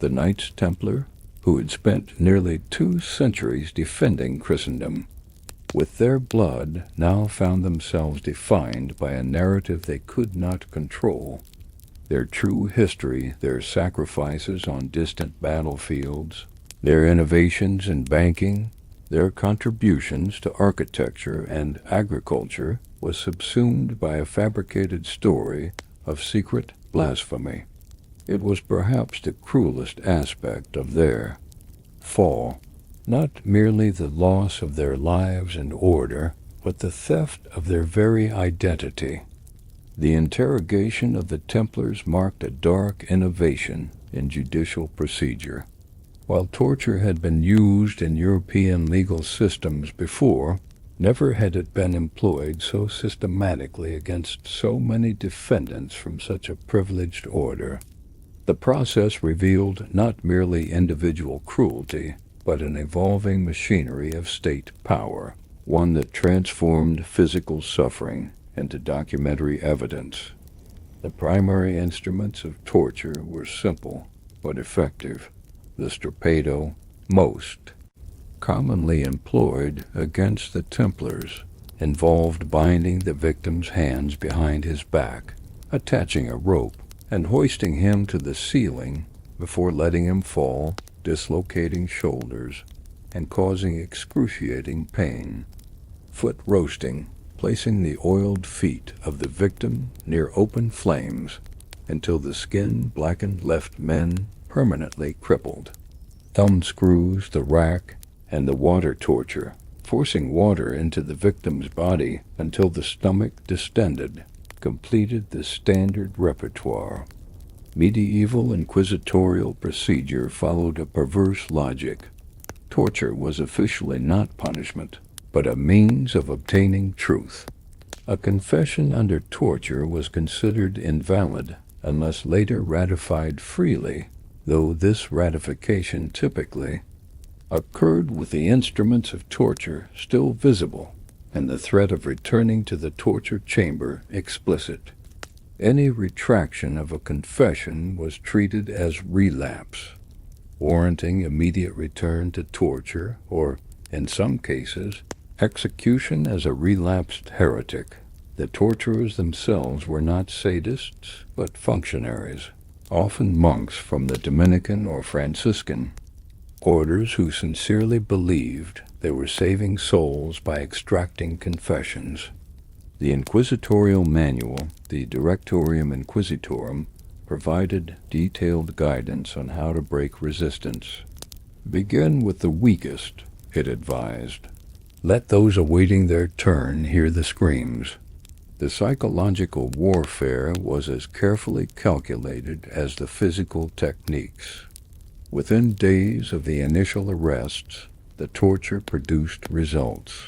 The Knights Templar, who had spent nearly 2 centuries defending Christendom, with their blood now found themselves defined by a narrative they could not control. Their true history, their sacrifices on distant battlefields, their innovations in banking, their contributions to architecture and agriculture was subsumed by a fabricated story of secret blasphemy. It was perhaps the cruelest aspect of their fall, not merely the loss of their lives and order, but the theft of their very identity. The interrogation of the Templars marked a dark innovation in judicial procedure. While torture had been used in European legal systems before, never had it been employed so systematically against so many defendants from such a privileged order. The process revealed not merely individual cruelty, but an evolving machinery of state power, one that transformed physical suffering into documentary evidence. The primary instruments of torture were simple but effective. The strappado, most commonly employed against the Templars, involved binding the victim's hands behind his back, attaching a rope, and hoisting him to the ceiling before letting him fall, dislocating shoulders and causing excruciating pain. Foot roasting, placing the oiled feet of the victim near open flames until the skin blackened left men permanently crippled. Thumb screws, the rack, and the water torture, forcing water into the victim's body until the stomach distended, completed the standard repertoire. Medieval inquisitorial procedure followed a perverse logic. Torture was officially not punishment, but a means of obtaining truth. A confession under torture was considered invalid unless later ratified freely, though this ratification typically occurred with the instruments of torture still visible and the threat of returning to the torture chamber explicit. Any retraction of a confession was treated as relapse, warranting immediate return to torture or, in some cases, execution as a relapsed heretic. The torturers themselves were not sadists, but functionaries, often monks from the Dominican or Franciscan orders who sincerely believed they were saving souls by extracting confessions. The inquisitorial manual, the Directorium Inquisitorum, provided detailed guidance on how to break resistance. Begin with the weakest, it advised. Let those awaiting their turn hear the screams. The psychological warfare was as carefully calculated as the physical techniques. Within days of the initial arrests, the torture produced results.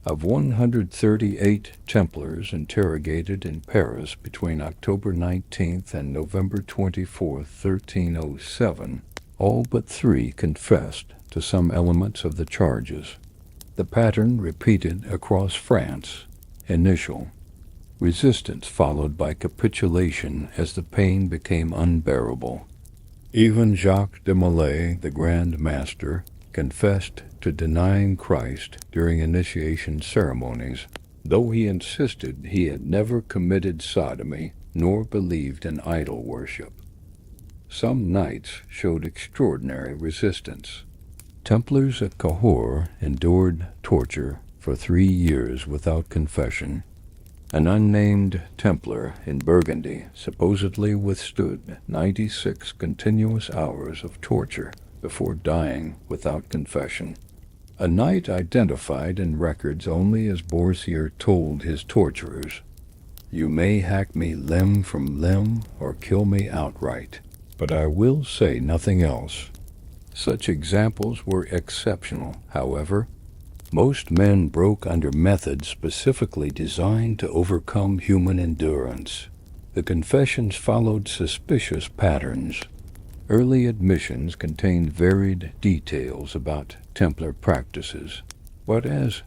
Of 138 Templars interrogated in Paris between October 19th and November 24th, 1307, all but 3 confessed to some elements of the charges. The pattern repeated across France: initial resistance followed by capitulation as the pain became unbearable. Even Jacques de Molay, the Grand Master, confessed to denying Christ during initiation ceremonies, though he insisted he had never committed sodomy nor believed in idol worship. Some knights showed extraordinary resistance. Templars at Cahors endured torture for 3 years without confession. An unnamed Templar in Burgundy supposedly withstood 96 continuous hours of torture before dying without confession. A knight identified in records only as Borsier told his torturers, "You may hack me limb from limb or kill me outright, but I will say nothing else." Such examples were exceptional, however. Most men broke under methods specifically designed to overcome human endurance. The confessions followed suspicious patterns. Early admissions contained varied details about Templar practices, but as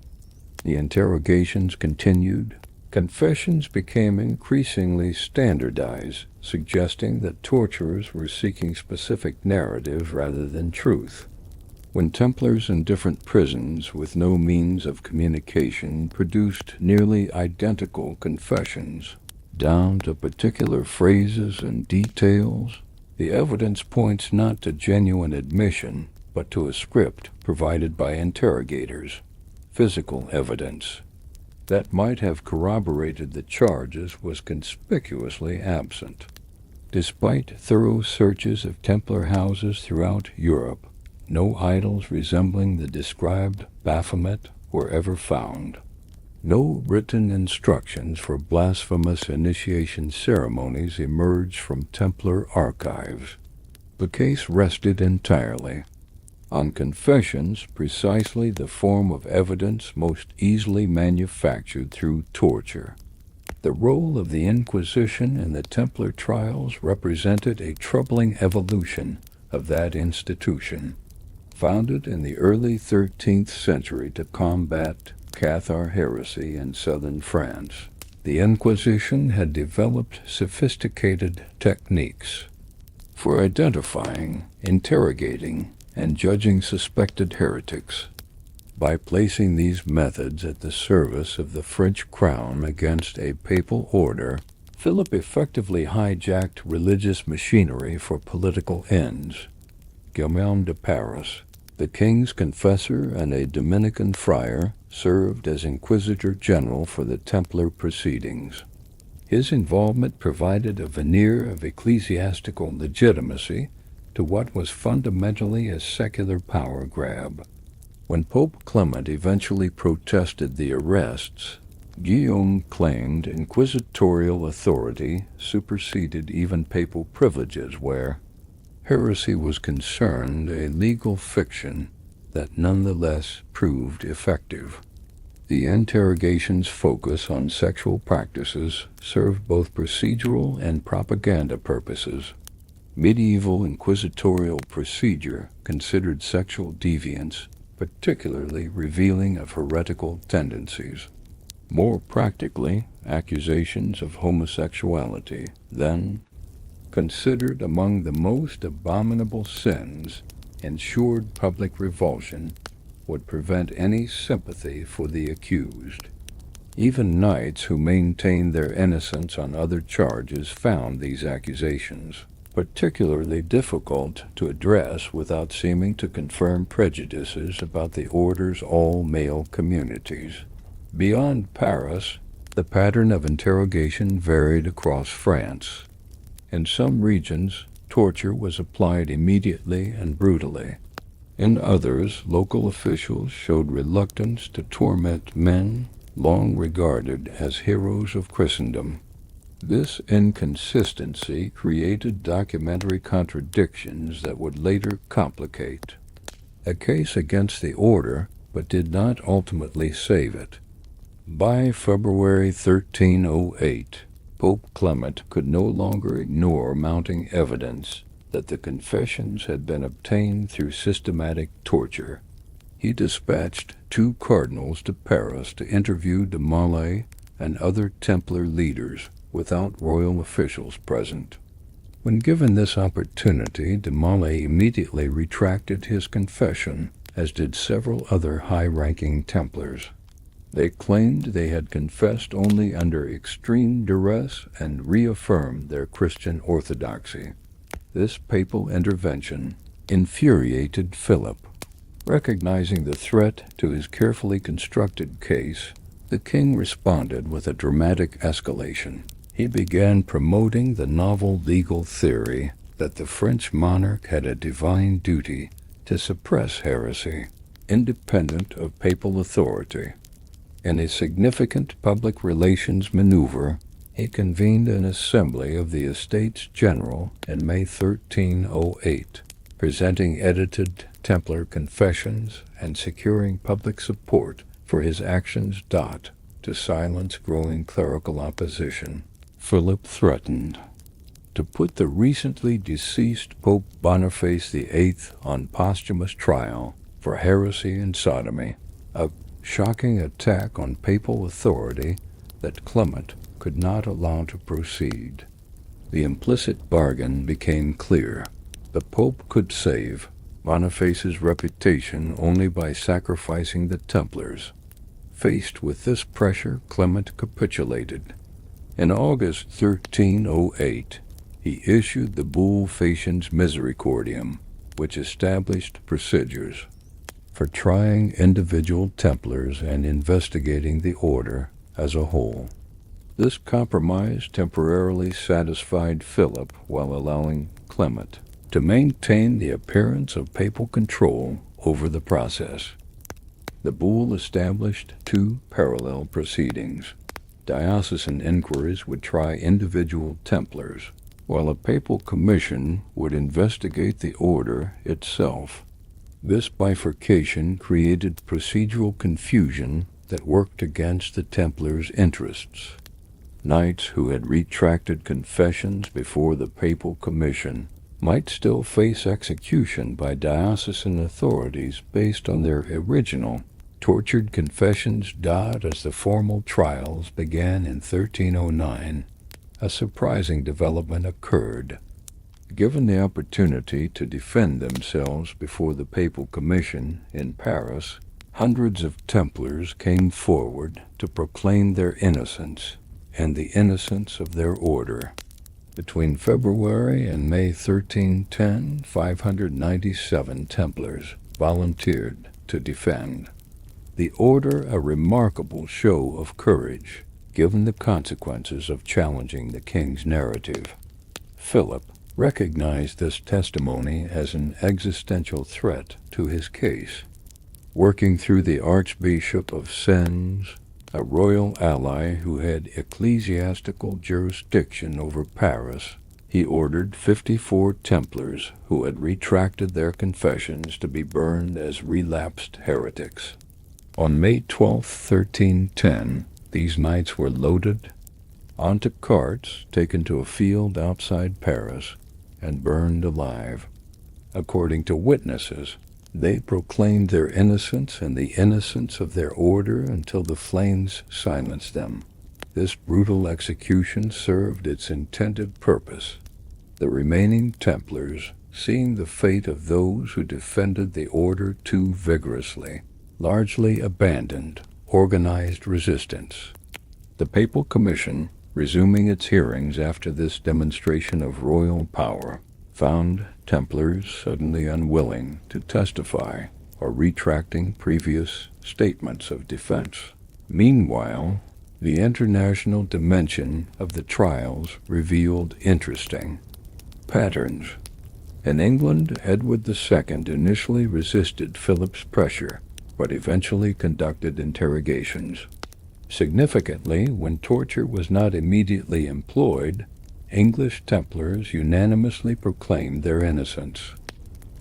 the interrogations continued, confessions became increasingly standardized, suggesting that torturers were seeking specific narrative rather than truth. When Templars in different prisons with no means of communication produced nearly identical confessions, down to particular phrases and details, the evidence points not to genuine admission, but to a script provided by interrogators. Physical evidence that might have corroborated the charges was conspicuously absent. Despite thorough searches of Templar houses throughout Europe, no idols resembling the described Baphomet were ever found. No written instructions for blasphemous initiation ceremonies emerged from Templar archives. The case rested entirely on confessions, precisely the form of evidence most easily manufactured through torture. The role of the Inquisition in the Templar trials represented a troubling evolution of that institution. Founded in the early 13th century to combat Cathar heresy in southern France, the Inquisition had developed sophisticated techniques for identifying, interrogating, and judging suspected heretics. By placing these methods at the service of the French crown against a papal order, Philip effectively hijacked religious machinery for political ends. Guillaume de Paris, the king's confessor and a Dominican friar, served as Inquisitor General for the Templar proceedings. His involvement provided a veneer of ecclesiastical legitimacy to what was fundamentally a secular power grab. When Pope Clement eventually protested the arrests, Guillaume claimed inquisitorial authority superseded even papal privileges where heresy was concerned, a legal fiction that nonetheless proved effective. The interrogation's focus on sexual practices served both procedural and propaganda purposes. Medieval inquisitorial procedure considered sexual deviance particularly revealing of heretical tendencies. More practically, accusations of homosexuality, then considered among the most abominable sins, ensured public revulsion would prevent any sympathy for the accused. Even knights who maintained their innocence on other charges found these accusations particularly difficult to address without seeming to confirm prejudices about the order's all-male communities. Beyond Paris, the pattern of interrogation varied across France. In some regions, torture was applied immediately and brutally. In others, local officials showed reluctance to torment men long regarded as heroes of Christendom. This inconsistency created documentary contradictions that would later complicate a case against the order, but did not ultimately save it. By February 1308, Pope Clement could no longer ignore mounting evidence that the confessions had been obtained through systematic torture. He dispatched 2 cardinals to Paris to interview de Molay and other Templar leaders without royal officials present. When given this opportunity, de Molay immediately retracted his confession, as did several other high-ranking Templars. They claimed they had confessed only under extreme duress and reaffirmed their Christian orthodoxy. This papal intervention infuriated Philip. Recognizing the threat to his carefully constructed case, The king responded with a dramatic escalation. He began promoting the novel legal theory that the French monarch had a divine duty to suppress heresy, independent of papal authority. In a significant public relations maneuver, he convened an assembly of the Estates General in May 1308, presenting edited Templar confessions and securing public support for his actions. To silence growing clerical opposition, Philip threatened to put the recently deceased Pope Boniface VIII on posthumous trial for heresy and sodomy, a shocking attack on papal authority that Clement could not allow to proceed. The implicit bargain became clear. The Pope could save Boniface's reputation only by sacrificing the Templars. Faced with this pressure, Clement capitulated. In August 1308, he issued the bull Faciens Misericordiam, which established procedures for trying individual Templars and investigating the order as a whole. This compromise temporarily satisfied Philip while allowing Clement to maintain the appearance of papal control over the process. The bull established two parallel proceedings. Diocesan inquiries would try individual Templars, while a papal commission would investigate the order itself. This bifurcation created procedural confusion that worked against the Templars' interests. Knights who had retracted confessions before the papal commission might still face execution by diocesan authorities based on their original tortured confessions. As the formal trials began in 1309, a surprising development occurred. Given the opportunity to defend themselves before the papal commission in Paris, hundreds of Templars came forward to proclaim their innocence and the innocence of their order. Between February and May 1310, 597 Templars volunteered to defend the order, a remarkable show of courage, given the consequences of challenging the king's narrative. Philip recognized this testimony as an existential threat to his case. Working through the Archbishop of Sens, a royal ally who had ecclesiastical jurisdiction over Paris, he ordered 54 Templars who had retracted their confessions to be burned as relapsed heretics. On May 12, 1310, these knights were loaded onto carts, taken to a field outside Paris, and burned alive. According to witnesses, they proclaimed their innocence and the innocence of their order until the flames silenced them. This brutal execution served its intended purpose. The remaining Templars, seeing the fate of those who defended the order too vigorously, largely abandoned organized resistance. The papal commission, resuming its hearings after this demonstration of royal power, found Templars suddenly unwilling to testify or retracting previous statements of defense. Meanwhile, the international dimension of the trials revealed interesting patterns. In England, Edward II initially resisted Philip's pressure, but eventually conducted interrogations. Significantly, when torture was not immediately employed, English Templars unanimously proclaimed their innocence.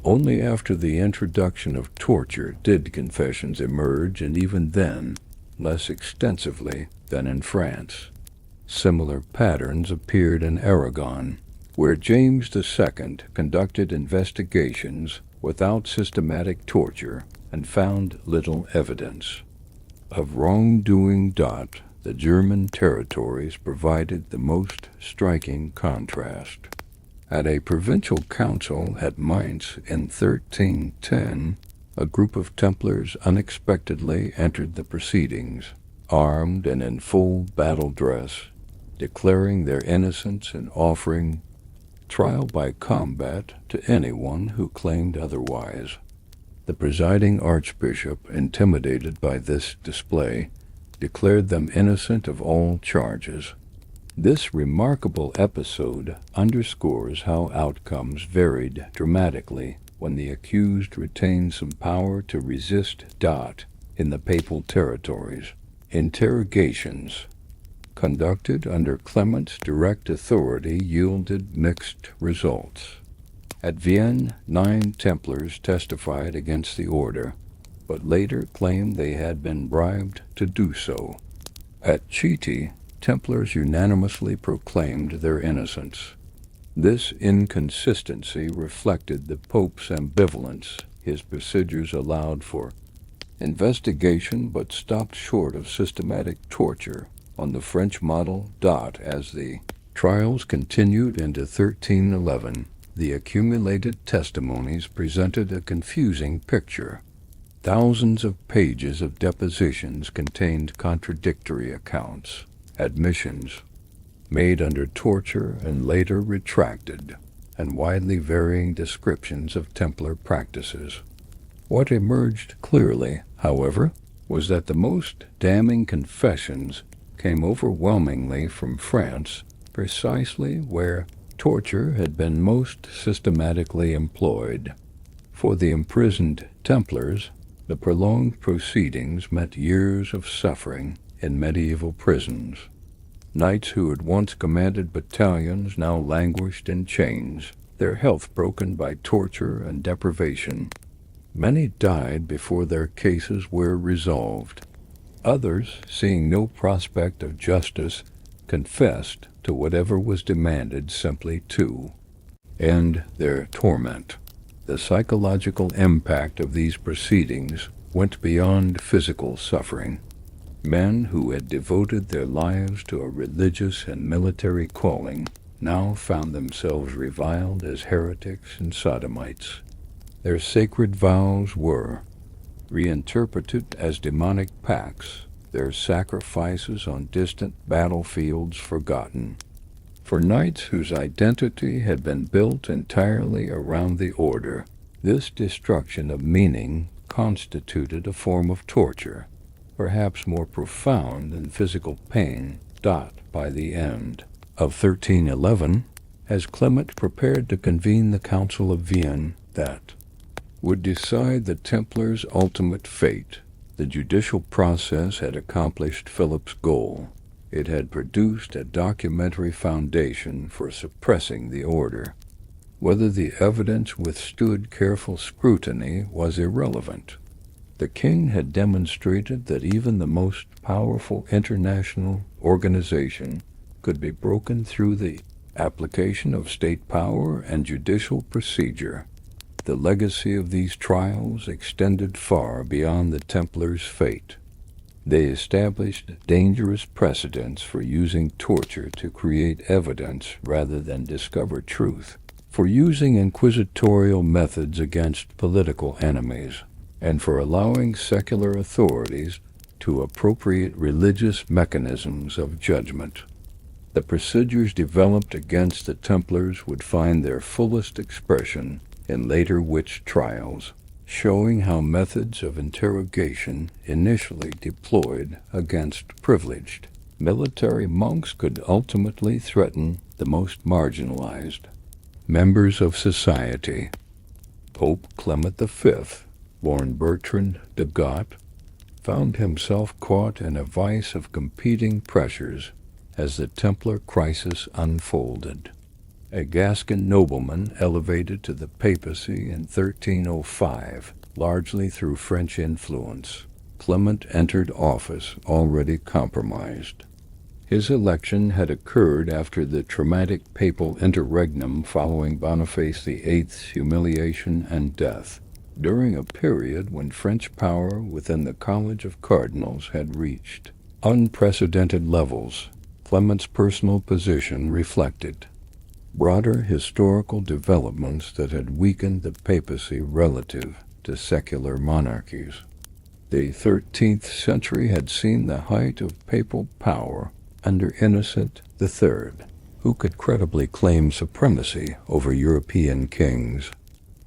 Only after the introduction of torture did confessions emerge, and even then, less extensively than in France. Similar patterns appeared in Aragon, where James II conducted investigations without systematic torture and found little evidence of wrongdoing. The German territories provided the most striking contrast. At a provincial council at Mainz in 1310, a group of Templars unexpectedly entered the proceedings, armed and in full battle dress, declaring their innocence and offering trial by combat to anyone who claimed otherwise. The presiding archbishop, intimidated by this display, declared them innocent of all charges. This remarkable episode underscores how outcomes varied dramatically when the accused retained some power to resist. In the papal territories, interrogations conducted under Clement's direct authority yielded mixed results. At Vienne, 9 Templars testified against the order, but later claimed they had been bribed to do so. At Chieti, Templars unanimously proclaimed their innocence. This inconsistency reflected the Pope's ambivalence. His procedures allowed for investigation but stopped short of systematic torture on the French model. As the trials continued into 1311, the accumulated testimonies presented a confusing picture. Thousands of pages of depositions contained contradictory accounts, admissions made under torture and later retracted, and widely varying descriptions of Templar practices. What emerged clearly, however, was that the most damning confessions came overwhelmingly from France, precisely where torture had been most systematically employed. For the imprisoned Templars, the prolonged proceedings meant years of suffering in medieval prisons. Knights who had once commanded battalions now languished in chains, their health broken by torture and deprivation. Many died before their cases were resolved. Others, seeing no prospect of justice, confessed to whatever was demanded simply to end their torment. The psychological impact of these proceedings went beyond physical suffering. Men who had devoted their lives to a religious and military calling now found themselves reviled as heretics and sodomites. Their sacred vows were reinterpreted as demonic pacts, their sacrifices on distant battlefields forgotten. For knights whose identity had been built entirely around the order, this destruction of meaning constituted a form of torture, perhaps more profound than physical pain. By the end of 1311, as Clement prepared to convene the Council of Vienne that would decide the Templars' ultimate fate, the judicial process had accomplished Philip's goal. It had produced a documentary foundation for suppressing the order. Whether the evidence withstood careful scrutiny was irrelevant. The king had demonstrated that even the most powerful international organization could be broken through the application of state power and judicial procedure. The legacy of these trials extended far beyond the Templars' fate. They established dangerous precedents for using torture to create evidence rather than discover truth, for using inquisitorial methods against political enemies, and for allowing secular authorities to appropriate religious mechanisms of judgment. The procedures developed against the Templars would find their fullest expression in later witch trials, showing how methods of interrogation initially deployed against privileged military monks could ultimately threaten the most marginalized members of society. Pope Clement V, born Bertrand de Got, found himself caught in a vice of competing pressures as the Templar crisis unfolded. A Gascon nobleman elevated to the papacy in 1305, largely through French influence, Clement entered office already compromised. His election had occurred after the traumatic papal interregnum following Boniface VIII's humiliation and death, during a period when French power within the College of Cardinals had reached unprecedented levels. Clement's personal position reflected broader historical developments that had weakened the papacy relative to secular monarchies. The 13th century had seen the height of papal power under Innocent III, who could credibly claim supremacy over European kings.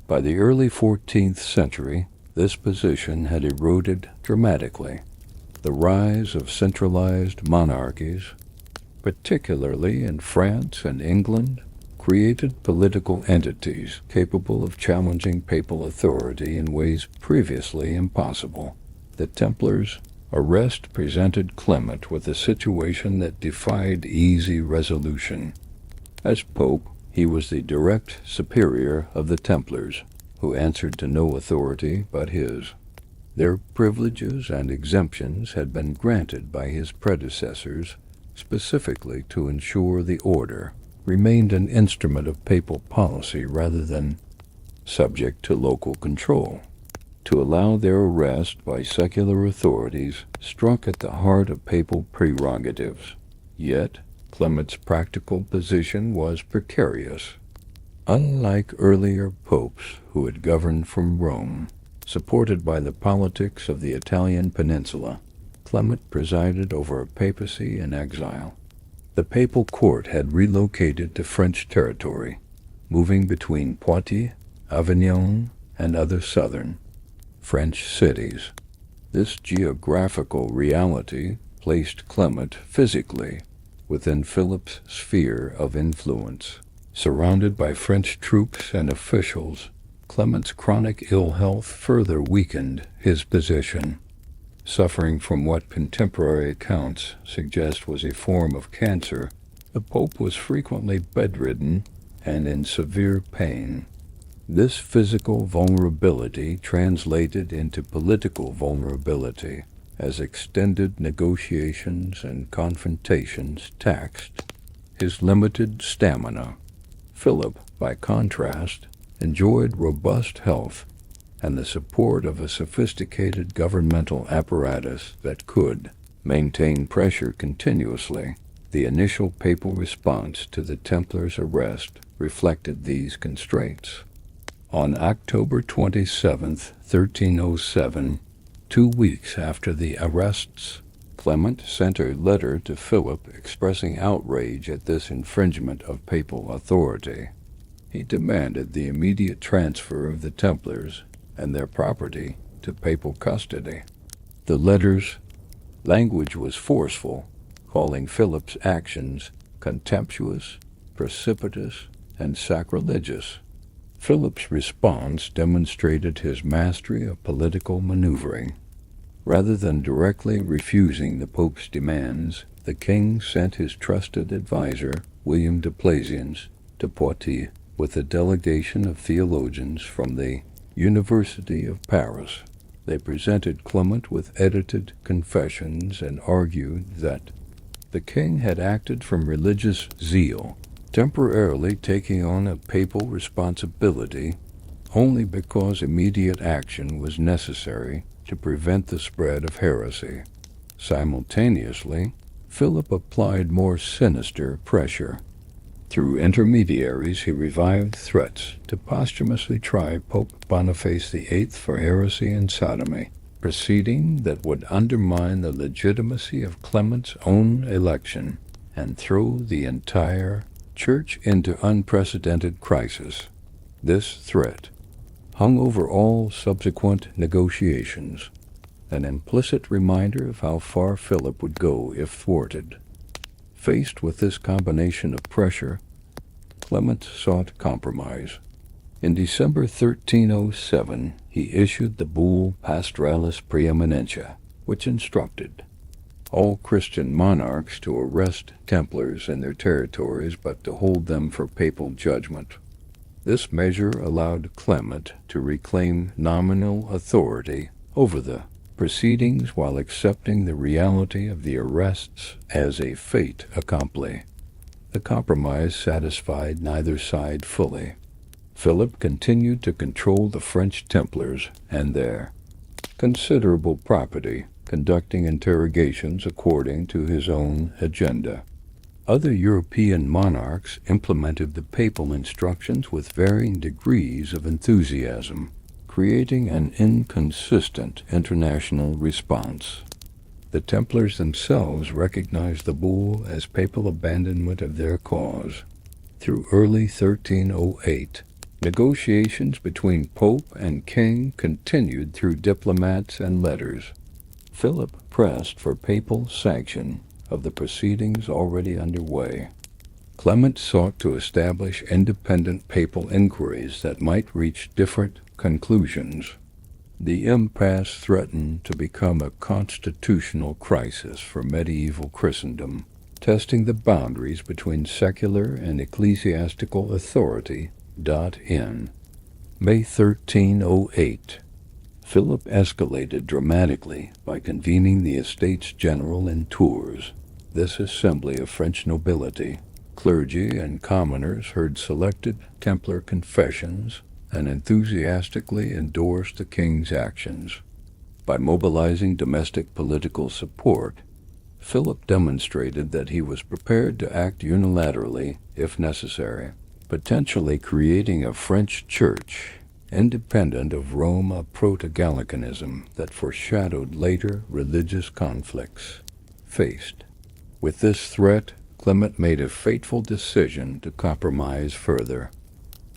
By the early 14th century, this position had eroded dramatically. The rise of centralized monarchies, particularly in France and England, created political entities capable of challenging papal authority in ways previously impossible. The Templars' arrest presented Clement with a situation that defied easy resolution. As Pope, he was the direct superior of the Templars, who answered to no authority but his. Their privileges and exemptions had been granted by his predecessors specifically to ensure the order remained an instrument of papal policy rather than subject to local control. To allow their arrest by secular authorities struck at the heart of papal prerogatives. Yet, Clement's practical position was precarious. Unlike earlier popes who had governed from Rome, supported by the politics of the Italian peninsula, Clement presided over a papacy in exile. The papal court had relocated to French territory, moving between Poitiers, Avignon, and other southern French cities. This geographical reality placed Clement physically within Philip's sphere of influence. Surrounded by French troops and officials, Clement's chronic ill health further weakened his position. Suffering from what contemporary accounts suggest was a form of cancer, the Pope was frequently bedridden and in severe pain. This physical vulnerability translated into political vulnerability as extended negotiations and confrontations taxed his limited stamina. Philip, by contrast, enjoyed robust health and the support of a sophisticated governmental apparatus that could maintain pressure continuously. The initial papal response to the Templars' arrest reflected these constraints. On October 27, 1307, 2 weeks after the arrests, Clement sent a letter to Philip expressing outrage at this infringement of papal authority. He demanded the immediate transfer of the Templars and their property to papal custody. The letter's language was forceful, calling Philip's actions contemptuous, precipitous, and sacrilegious. Philip's response demonstrated his mastery of political maneuvering. Rather than directly refusing the Pope's demands, the king sent his trusted advisor, William de Plaisance, to Poitiers with a delegation of theologians from the University of Paris. They presented Clement with edited confessions and argued that the king had acted from religious zeal, temporarily taking on a papal responsibility only because immediate action was necessary to prevent the spread of heresy. Simultaneously, Philip applied more sinister pressure. Through intermediaries, he revived threats to posthumously try Pope Boniface VIII for heresy and sodomy, proceeding that would undermine the legitimacy of Clement's own election and throw the entire Church into unprecedented crisis. This threat hung over all subsequent negotiations, an implicit reminder of how far Philip would go if thwarted. Faced with this combination of pressure, Clement sought compromise. In December 1307, he issued the bull Pastoralis Preeminentia, which instructed all Christian monarchs to arrest Templars in their territories but to hold them for papal judgment. This measure allowed Clement to reclaim nominal authority over the proceedings while accepting the reality of the arrests as a fait accompli. The compromise satisfied neither side fully. Philip continued to control the French Templars and their considerable property, conducting interrogations according to his own agenda. Other European monarchs implemented the papal instructions with varying degrees of enthusiasm, creating an inconsistent international response. The Templars themselves recognized the bull as papal abandonment of their cause. Through early 1308, negotiations between Pope and King continued through diplomats and letters. Philip pressed for papal sanction of the proceedings already underway. Clement sought to establish independent papal inquiries that might reach different conclusions. The impasse threatened to become a constitutional crisis for medieval Christendom, testing the boundaries between secular and ecclesiastical authority. In May 1308, Philip escalated dramatically by convening the Estates General in Tours. This assembly of French nobility, clergy, and commoners heard selected Templar confessions and enthusiastically endorsed the king's actions. By mobilizing domestic political support, Philip demonstrated that he was prepared to act unilaterally if necessary, potentially creating a French church independent of Rome proto-Gallicanism that foreshadowed later religious conflicts faced. With this threat, Clement made a fateful decision to compromise further.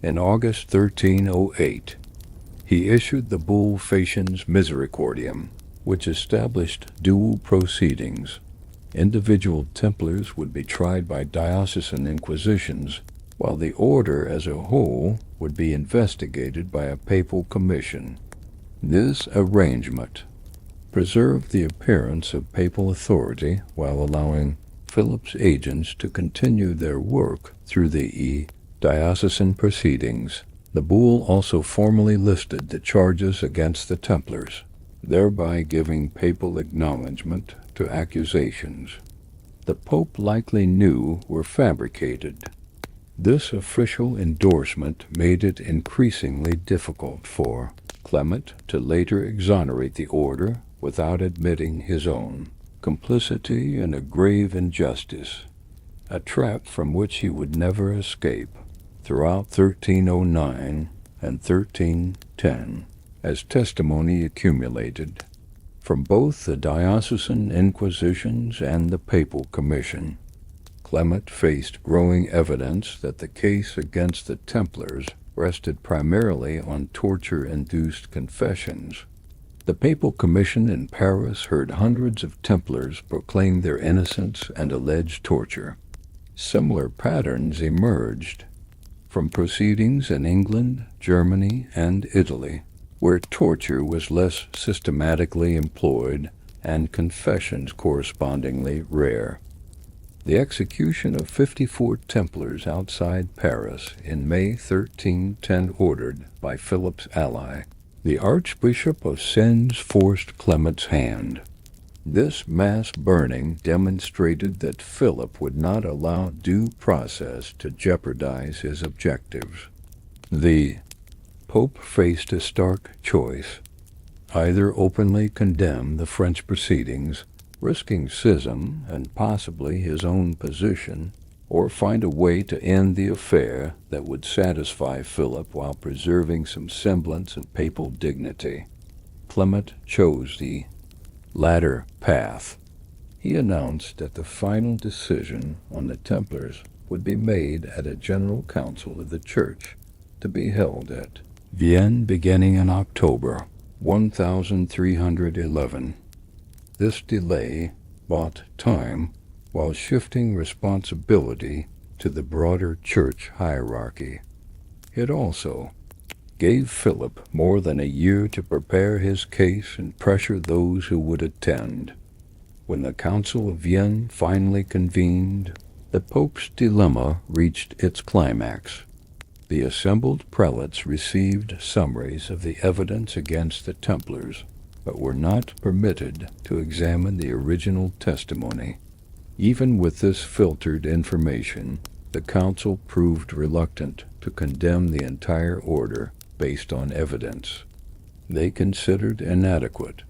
In August 1308, he issued the bull Faciens Misericordiam, which established dual proceedings. Individual Templars would be tried by diocesan inquisitions, while the order as a whole would be investigated by a papal commission. This arrangement preserved the appearance of papal authority while allowing Philip's agents to continue their work through the diocesan proceedings. The bull also formally listed the charges against the Templars, thereby giving papal acknowledgement to accusations the Pope likely knew were fabricated. This official endorsement made it increasingly difficult for Clement to later exonerate the order without admitting his own complicity in a grave injustice, a trap from which he would never escape. Throughout 1309 and 1310, as testimony accumulated from both the diocesan inquisitions and the papal commission, Clement faced growing evidence that the case against the Templars rested primarily on torture-induced confessions. The papal commission in Paris heard hundreds of Templars proclaim their innocence and allege torture. Similar patterns emerged from proceedings in England, Germany, and Italy, where torture was less systematically employed and confessions correspondingly rare. The execution of 54 Templars outside Paris in May 1310, ordered by Philip's ally, the Archbishop of Sens, forced Clement's hand. This mass burning demonstrated that Philip would not allow due process to jeopardize his objectives. The Pope faced a stark choice: either openly condemn the French proceedings, risking schism and possibly his own position, or find a way to end the affair that would satisfy Philip while preserving some semblance of papal dignity. Clement chose the latter path. He announced that the final decision on the Templars would be made at a general council of the Church to be held at Vienne beginning in October 1311. This delay bought time while shifting responsibility to the broader church hierarchy. It also gave Philip more than a year to prepare his case and pressure those who would attend. When the Council of Vienne finally convened, the Pope's dilemma reached its climax. The assembled prelates received summaries of the evidence against the Templars, but were not permitted to examine the original testimony. Even with this filtered information, the council proved reluctant to condemn the entire order based on evidence they considered inadequate.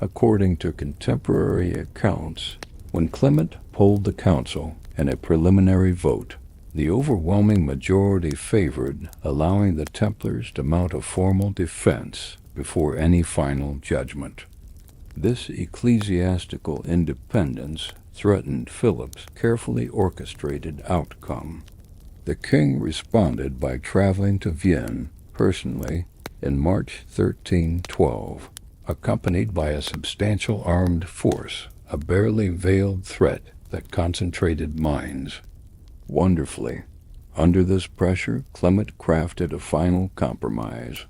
According to contemporary accounts, when Clement polled the council in a preliminary vote, the overwhelming majority favored allowing the Templars to mount a formal defense before any final judgment. This ecclesiastical independence threatened Philip's carefully orchestrated outcome. The king responded by traveling to Vienne personally in March 1312, accompanied by a substantial armed force, a barely veiled threat that concentrated minds. Wonderfully, under this pressure, Clement crafted a final compromise.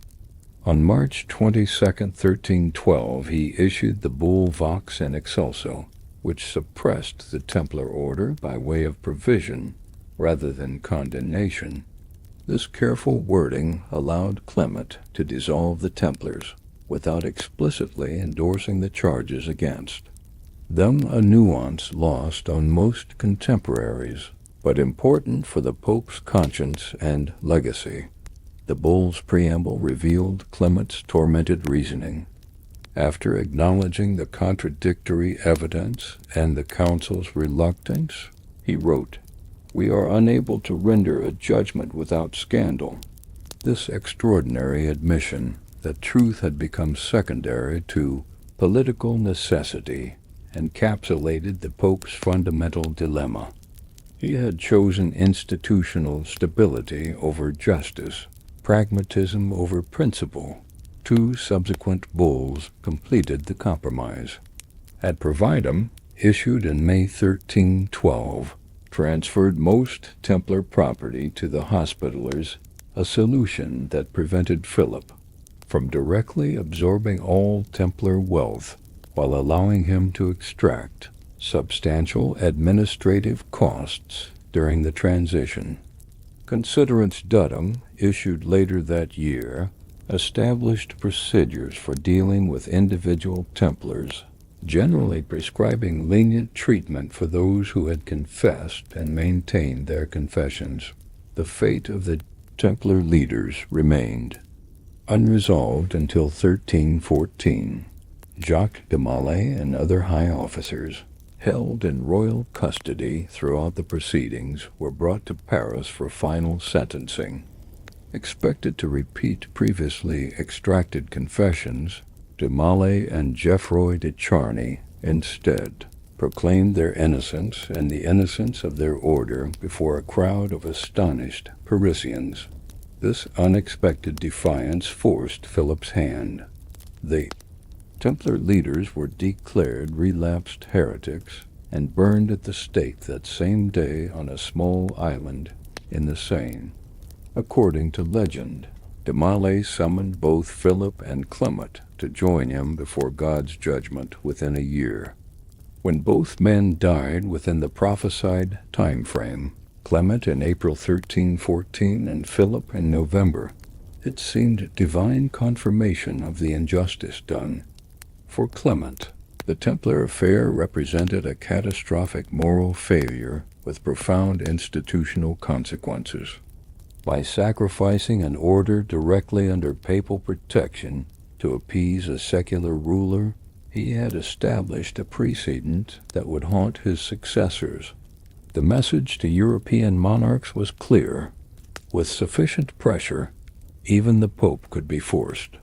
On March 22, 1312, he issued the bull Vox in Excelso, which suppressed the Templar order by way of provision rather than condemnation. This careful wording allowed Clement to dissolve the Templars without explicitly endorsing the charges against them, a nuance lost on most contemporaries, but important for the Pope's conscience and legacy. The bull's preamble revealed Clement's tormented reasoning. After acknowledging the contradictory evidence and the council's reluctance, he wrote, "We are unable to render a judgment without scandal." This extraordinary admission that truth had become secondary to political necessity encapsulated the Pope's fundamental dilemma. He had chosen institutional stability over justice, pragmatism over principle. 2 subsequent bulls completed the compromise. Ad Providum, issued in May 1312, transferred most Templar property to the Hospitallers, a solution that prevented Philip from directly absorbing all Templar wealth while allowing him to extract substantial administrative costs during the transition. Considerants Dudum, issued later that year, established procedures for dealing with individual Templars, generally prescribing lenient treatment for those who had confessed and maintained their confessions. The fate of the Templar leaders remained unresolved until 1314. Jacques de Molay and other high officers, held in royal custody throughout the proceedings, were brought to Paris for final sentencing. Expected to repeat previously extracted confessions, de Molay and Geoffroy de Charny instead proclaimed their innocence and the innocence of their order before a crowd of astonished Parisians. This unexpected defiance forced Philip's hand. The Templar leaders were declared relapsed heretics and burned at the stake that same day on a small island in the Seine. According to legend, de Molay summoned both Philip and Clement to join him before God's judgment within a year. When both men died within the prophesied time frame, Clement in April 1314 and Philip in November, it seemed divine confirmation of the injustice done. For Clement, the Templar affair represented a catastrophic moral failure with profound institutional consequences. By sacrificing an order directly under papal protection to appease a secular ruler, he had established a precedent that would haunt his successors. The message to European monarchs was clear. With sufficient pressure, even the Pope could be forced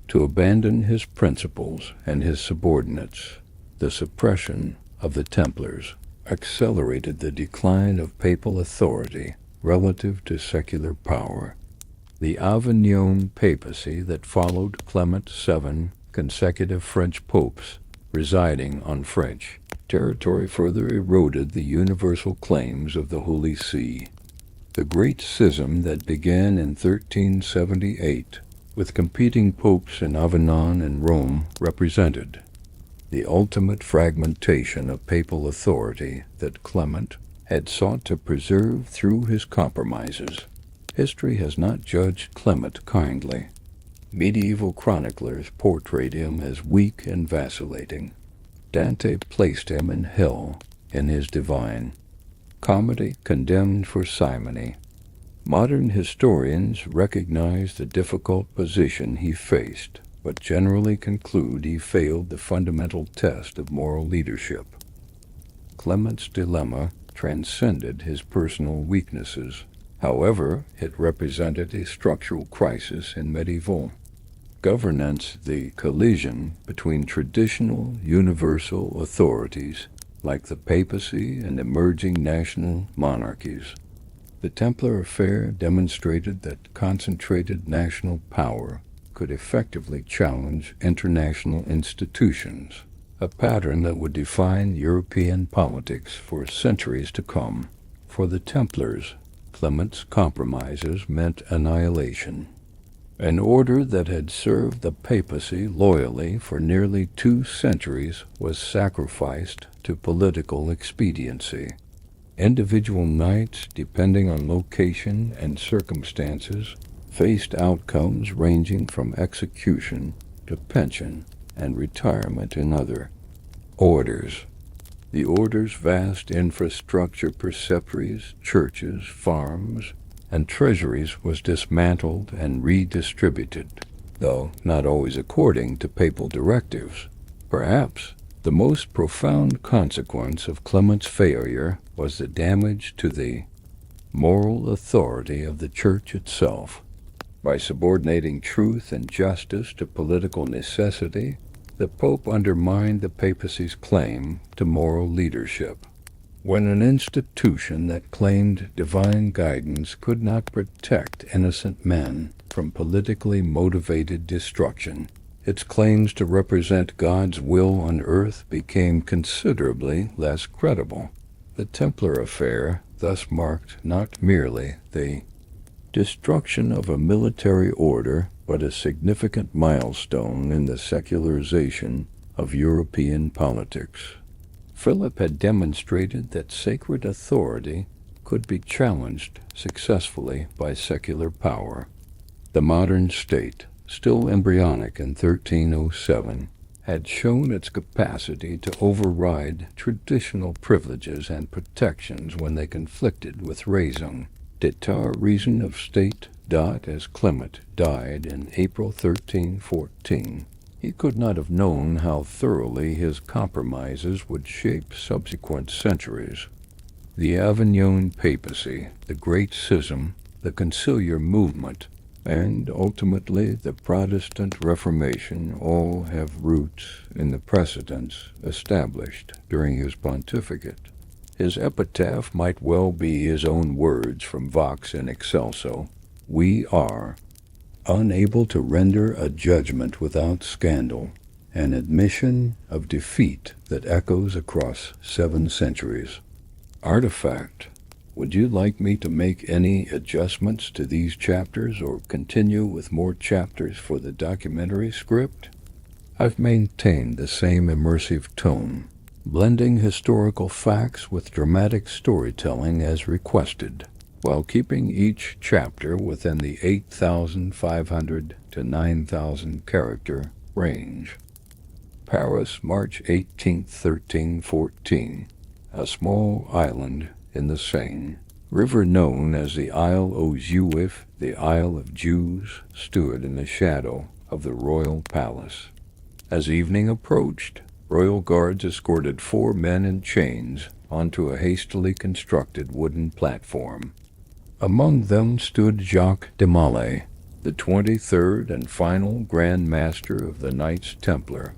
to abandon his principles and his subordinates. The suppression of the Templars accelerated the decline of papal authority relative to secular power. The Avignon papacy that followed Clement VII consecutive French popes residing on French territory further eroded the universal claims of the Holy See. The great schism that began in 1378 with competing popes in Avignon and Rome represented the ultimate fragmentation of papal authority that Clement had sought to preserve through his compromises. History has not judged Clement kindly. Medieval chroniclers portrayed him as weak and vacillating. Dante placed him in hell in his Divine Comedy, condemned for simony. Modern historians recognize the difficult position he faced, but generally conclude he failed the fundamental test of moral leadership. Clement's dilemma transcended his personal weaknesses. However, it represented a structural crisis in medieval governance, the collision between traditional universal authorities like the papacy and emerging national monarchies. The Templar affair demonstrated that concentrated national power could could effectively challenge international institutions, a pattern that would define European politics for centuries to come. For the Templars, Clement's compromises meant annihilation. An order that had served the papacy loyally for nearly 2 centuries was sacrificed to political expediency. Individual knights, depending on location and circumstances, faced outcomes ranging from execution to pension and retirement in other orders. The order's vast infrastructure, preceptories, churches, farms, and treasuries was dismantled and redistributed, though not always according to papal directives. Perhaps the most profound consequence of Clement's failure was the damage to the moral authority of the Church itself. By subordinating truth and justice to political necessity, the Pope undermined the papacy's claim to moral leadership. When an institution that claimed divine guidance could not protect innocent men from politically motivated destruction, its claims to represent God's will on earth became considerably less credible. The Templar affair thus marked not merely the destruction of a military order, but a significant milestone in the secularization of European politics. Philip had demonstrated that sacred authority could be challenged successfully by secular power. The modern state, still embryonic in 1307, had shown its capacity to override traditional privileges and protections when they conflicted with raison d'etat reason of state. As Clement died in April 1314, he could not have known how thoroughly his compromises would shape subsequent centuries. The Avignon papacy, the Great Schism, the conciliar movement, and ultimately the Protestant Reformation all have roots in the precedents established during his pontificate. His epitaph might well be his own words from Vox in Excelso: "We are unable to render a judgment without scandal, an admission of defeat that echoes across 7 centuries. Artifact, would you like me to make any adjustments to these chapters or continue with more chapters for the documentary script? I've maintained the same immersive tone, blending historical facts with dramatic storytelling as requested, while keeping each chapter within the 8,500 to 9,000 character range." Paris, March 18, 1314. A small island in the Seine, river known as the Isle aux Juifs, the Isle of Jews, stood in the shadow of the royal palace. As evening approached, royal guards escorted 4 men in chains onto a hastily constructed wooden platform. Among them stood Jacques de Molay, the 23rd and final Grand Master of the Knights Templar.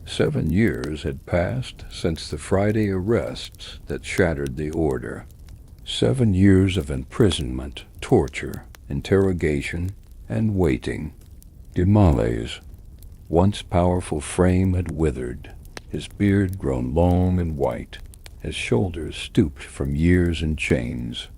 7 years had passed since the Friday arrests that shattered the order. 7 years of imprisonment, torture, interrogation, and waiting. De Molay's once powerful frame had withered, his beard grown long and white, his shoulders stooped from years in chains.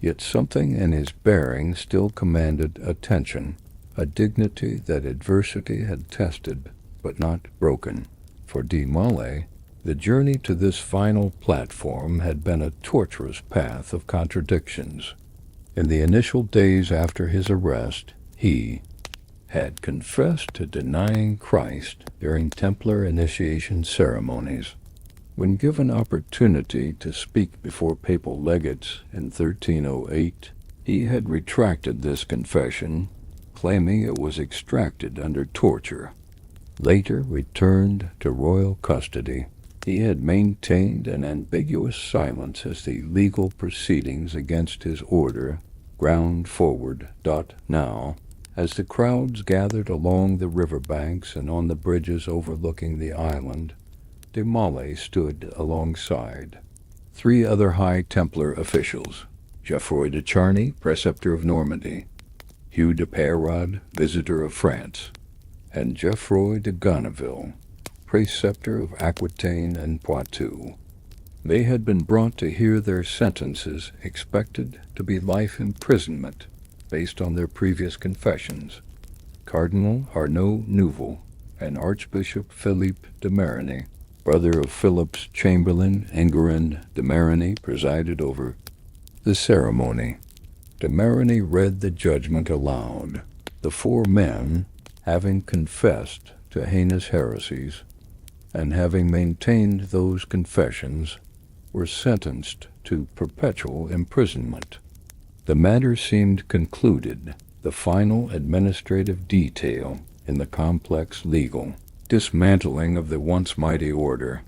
Yet something in his bearing still commanded attention, a dignity that adversity had tested but not broken. For de Molay, the journey to this final platform had been a tortuous path of contradictions. In the initial days after his arrest, he had confessed to denying Christ during Templar initiation ceremonies. When given opportunity to speak before papal legates in 1308, he had retracted this confession, claiming it was extracted under torture. Later returned to royal custody, he had maintained an ambiguous silence as the legal proceedings against his order ground forward. Now, as the crowds gathered along the riverbanks and on the bridges overlooking the island, de Molay stood alongside 3 other High Templar officials: Geoffroy de Charny, preceptor of Normandy; Hugh de Peyrade, Visitor of France, and Geoffroy de Gonneville, Preceptor of Aquitaine and Poitou. They had been brought to hear their sentences, expected to be life imprisonment, based on their previous confessions. Cardinal Arnaud Nouveau and Archbishop Philippe de Marigny, brother of Philip's Chamberlain Enguerrand de Marigny, presided over the ceremony. De Marigny read the judgment aloud. The 4 men, having confessed to heinous heresies, and having maintained those confessions, were sentenced to perpetual imprisonment. The matter seemed concluded, the final administrative detail in the complex legal dismantling of the once mighty order.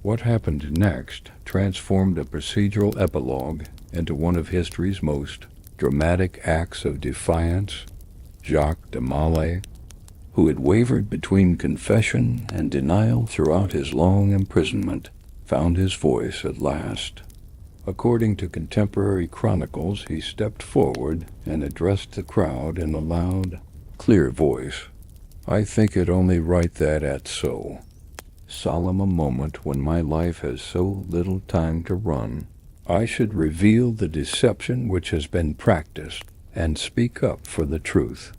What happened next transformed a procedural epilogue into one of history's most dramatic acts of defiance. Jacques de Molay, who had wavered between confession and denial throughout his long imprisonment, found his voice at last. According to contemporary chronicles, he stepped forward and addressed the crowd in a loud, clear voice. I think it only right that at so solemn a moment when my life has so little time to run, I should reveal the deception which has been practiced and speak up for the truth.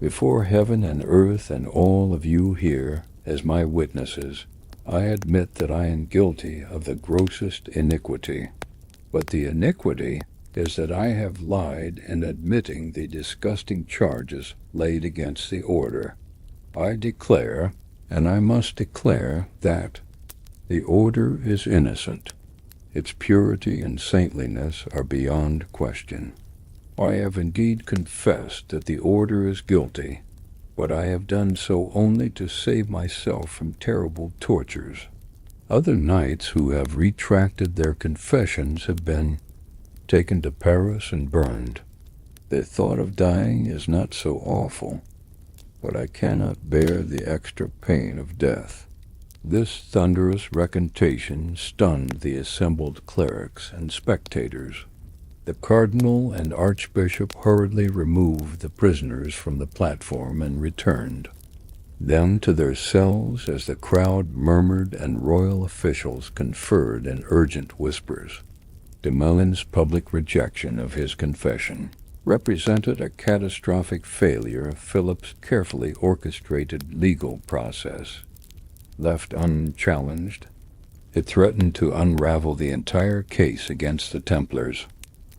Before heaven and earth and all of you here as my witnesses, I admit that I am guilty of the grossest iniquity. But the iniquity is that I have lied in admitting the disgusting charges laid against the order. I declare, and I must declare, that the order is innocent. Its purity and saintliness are beyond question. I have indeed confessed that the order is guilty, but I have done so only to save myself from terrible tortures. Other knights who have retracted their confessions have been taken to Paris and burned. The thought of dying is not so awful, but I cannot bear the extra pain of death. This thunderous recantation stunned the assembled clerics and spectators. The cardinal and archbishop hurriedly removed the prisoners from the platform and returned. Then to their cells as the crowd murmured and royal officials conferred in urgent whispers. De Melin's public rejection of his confession represented a catastrophic failure of Philip's carefully orchestrated legal process. Left unchallenged, it threatened to unravel the entire case against the Templars.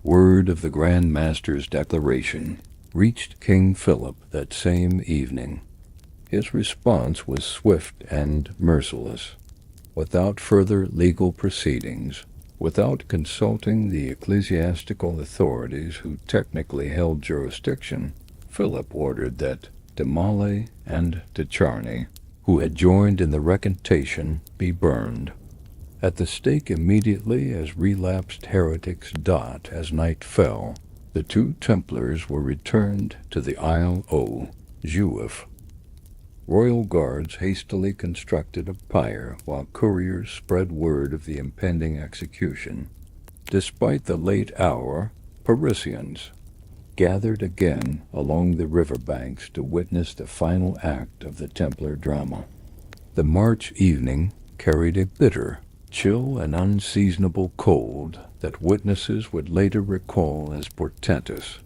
Word of the Grand Master's declaration reached King Philip that same evening. His response was swift and merciless. Without further legal proceedings, without consulting the ecclesiastical authorities who technically held jurisdiction, Philip ordered that de Molay and de Charny, who had joined in the recantation, be burned. At the stake immediately as relapsed heretics dot as night fell, the 2 Templars were returned to the Isle aux Juifs. Royal guards hastily constructed a pyre while couriers spread word of the impending execution. Despite the late hour, Parisians gathered again along the riverbanks to witness the final act of the Templar drama. The March evening carried a bitter, chill, and unseasonable cold that witnesses would later recall as portentous.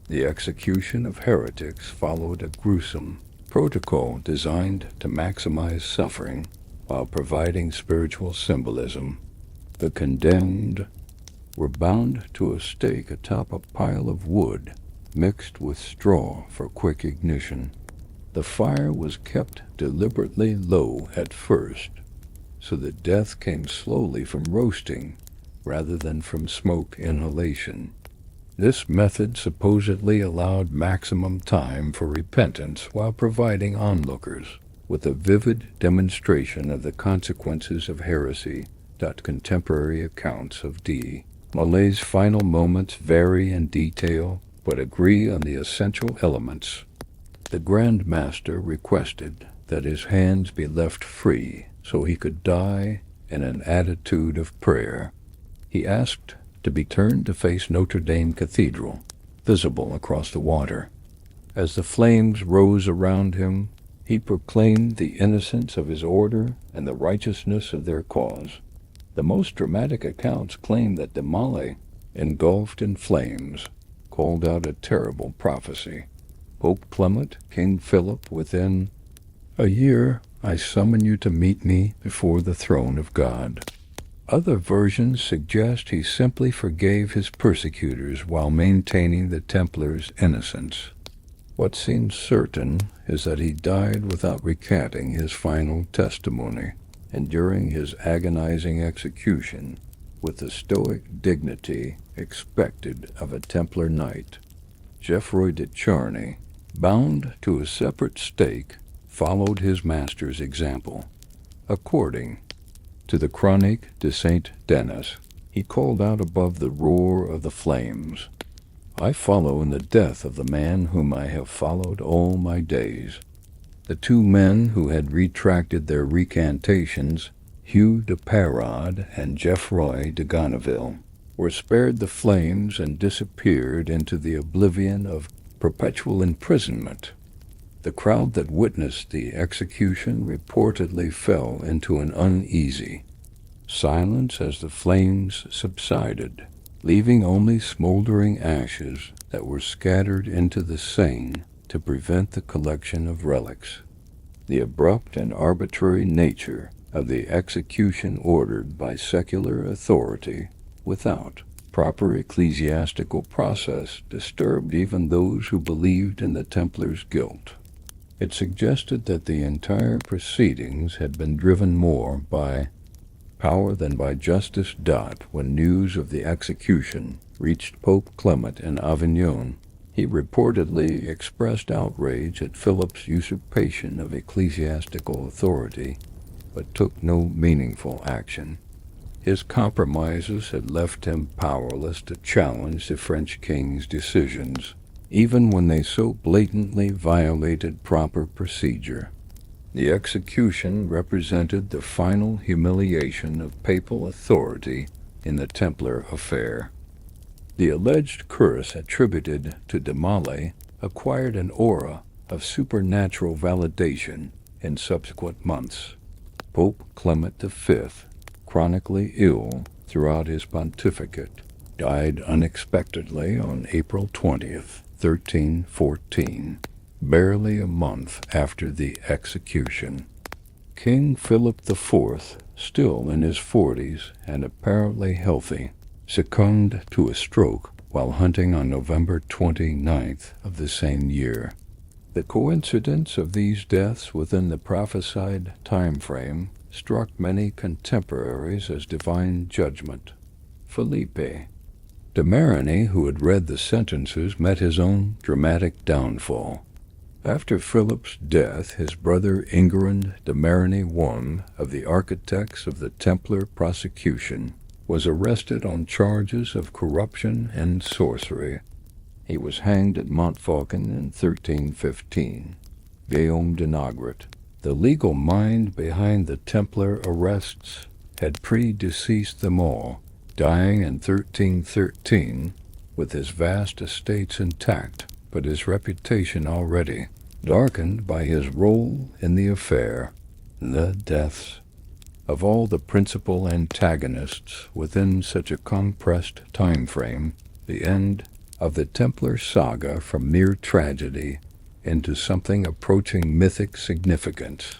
The execution of heretics followed a gruesome protocol designed to maximize suffering while providing spiritual symbolism. The condemned were bound to a stake atop a pile of wood mixed with straw for quick ignition. The fire was kept deliberately low at first, so that death came slowly from roasting rather than from smoke inhalation. This method supposedly allowed maximum time for repentance while providing onlookers with a vivid demonstration of the consequences of heresy. Contemporary accounts of de Molay's final moments vary in detail but agree on the essential elements. The Grand Master requested that his hands be left free so he could die in an attitude of prayer. He asked to be turned to face Notre Dame Cathedral, visible across the water. As the flames rose around him, he proclaimed the innocence of his order and the righteousness of their cause. The most dramatic accounts claim that Damale, engulfed in flames, called out a terrible prophecy. Pope Clement, King Philip, within a year I summon you to meet me before the throne of God. Other versions suggest he simply forgave his persecutors while maintaining the Templars' innocence. What seems certain is that he died without recanting his final testimony, enduring his agonizing execution with the stoic dignity expected of a Templar knight. Geoffroy de Charny, bound to a separate stake, followed his master's example. According to the Chronique de Saint-Denis, he called out above the roar of the flames, I follow in the death of the man whom I have followed all my days. The two men who had retracted their recantations, Hugh de Parod and Geoffroy de Gonneville, were spared the flames and disappeared into the oblivion of perpetual imprisonment. The crowd that witnessed the execution reportedly fell into an uneasy silence as the flames subsided, leaving only smoldering ashes that were scattered into the Seine to prevent the collection of relics. The abrupt and arbitrary nature of the execution ordered by secular authority without proper ecclesiastical process disturbed even those who believed in the Templars' guilt. It suggested that the entire proceedings had been driven more by power than by justice. When news of the execution reached Pope Clement in Avignon, he reportedly expressed outrage at Philip's usurpation of ecclesiastical authority, but took no meaningful action. His compromises had left him powerless to challenge the French king's decisions, even when they so blatantly violated proper procedure. The execution represented the final humiliation of papal authority in the Templar affair. The alleged curse attributed to Damale acquired an aura of supernatural validation in subsequent months. Pope Clement V, chronically ill throughout his pontificate, died unexpectedly on April 20th, 1314, barely a month after the execution. King Philip IV, still in his 40s and apparently healthy, succumbed to a stroke while hunting on November 29th of the same year. The coincidence of these deaths within the prophesied time frame struck many contemporaries as divine judgment. Felipe de Marigny, who had read the sentences, met his own dramatic downfall. After Philip's death, his brother Ingeraud de Marigny I, of the architects of the Templar prosecution, was arrested on charges of corruption and sorcery. He was hanged at Montfaucon in 1315. Guillaume de Nogret, the legal mind behind the Templar arrests, had predeceased them all, dying in 1313 with his vast estates intact, but his reputation already darkened by his role in the affair. The deaths of all the principal antagonists within such a compressed time frame, the end of the Templar saga from mere tragedy into something approaching mythic significance.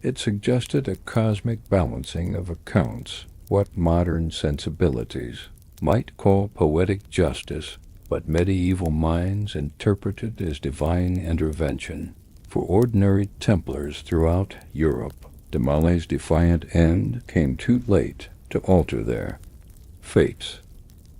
It suggested a cosmic balancing of accounts, what modern sensibilities might call poetic justice, but medieval minds interpreted as divine intervention. For ordinary Templars throughout Europe, Damale's defiant end came too late to alter their fates.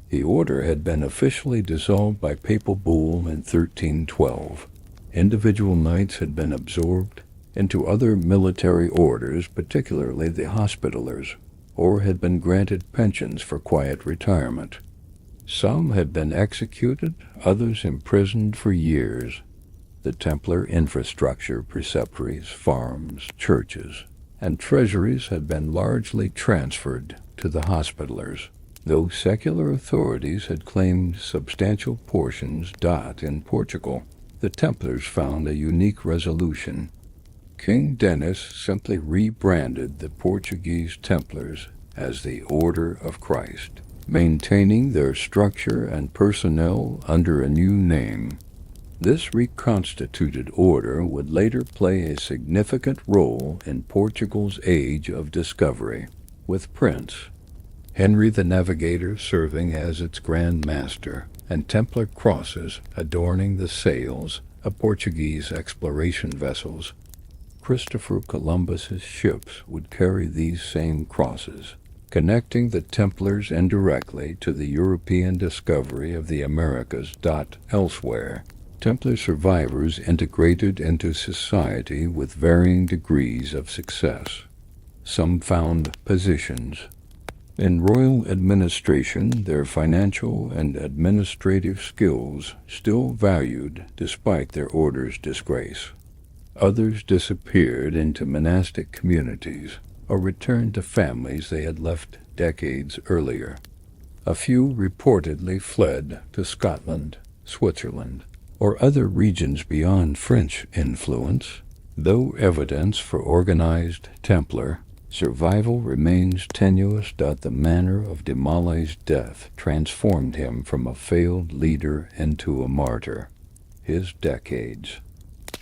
The order had been officially dissolved by papal bull in 1312. Individual knights had been absorbed into other military orders, particularly the Hospitallers, or had been granted pensions for quiet retirement. Some had been executed, others imprisoned for years. The Templar infrastructure, preceptories, farms, churches, and treasuries had been largely transferred to the Hospitallers, though secular authorities had claimed substantial portions. In Portugal, the Templars found a unique resolution. King Denis simply rebranded the Portuguese Templars as the Order of Christ, maintaining their structure and personnel under a new name. This reconstituted order would later play a significant role in Portugal's Age of Discovery, with Prince Henry the Navigator serving as its Grand Master, and Templar crosses adorning the sails of Portuguese exploration vessels. Christopher Columbus's ships would carry these same crosses, connecting the Templars indirectly to the European discovery of the Americas. Elsewhere, Templar survivors integrated into society with varying degrees of success. Some found positions in royal administration, their financial and administrative skills still valued despite their order's disgrace. Others disappeared into monastic communities or returned to families they had left decades earlier. A few reportedly fled to Scotland, Switzerland, or other regions beyond French influence. Though evidence for organized Templar survival remains tenuous. The manner of de Malay's death transformed him from a failed leader into a martyr. His decades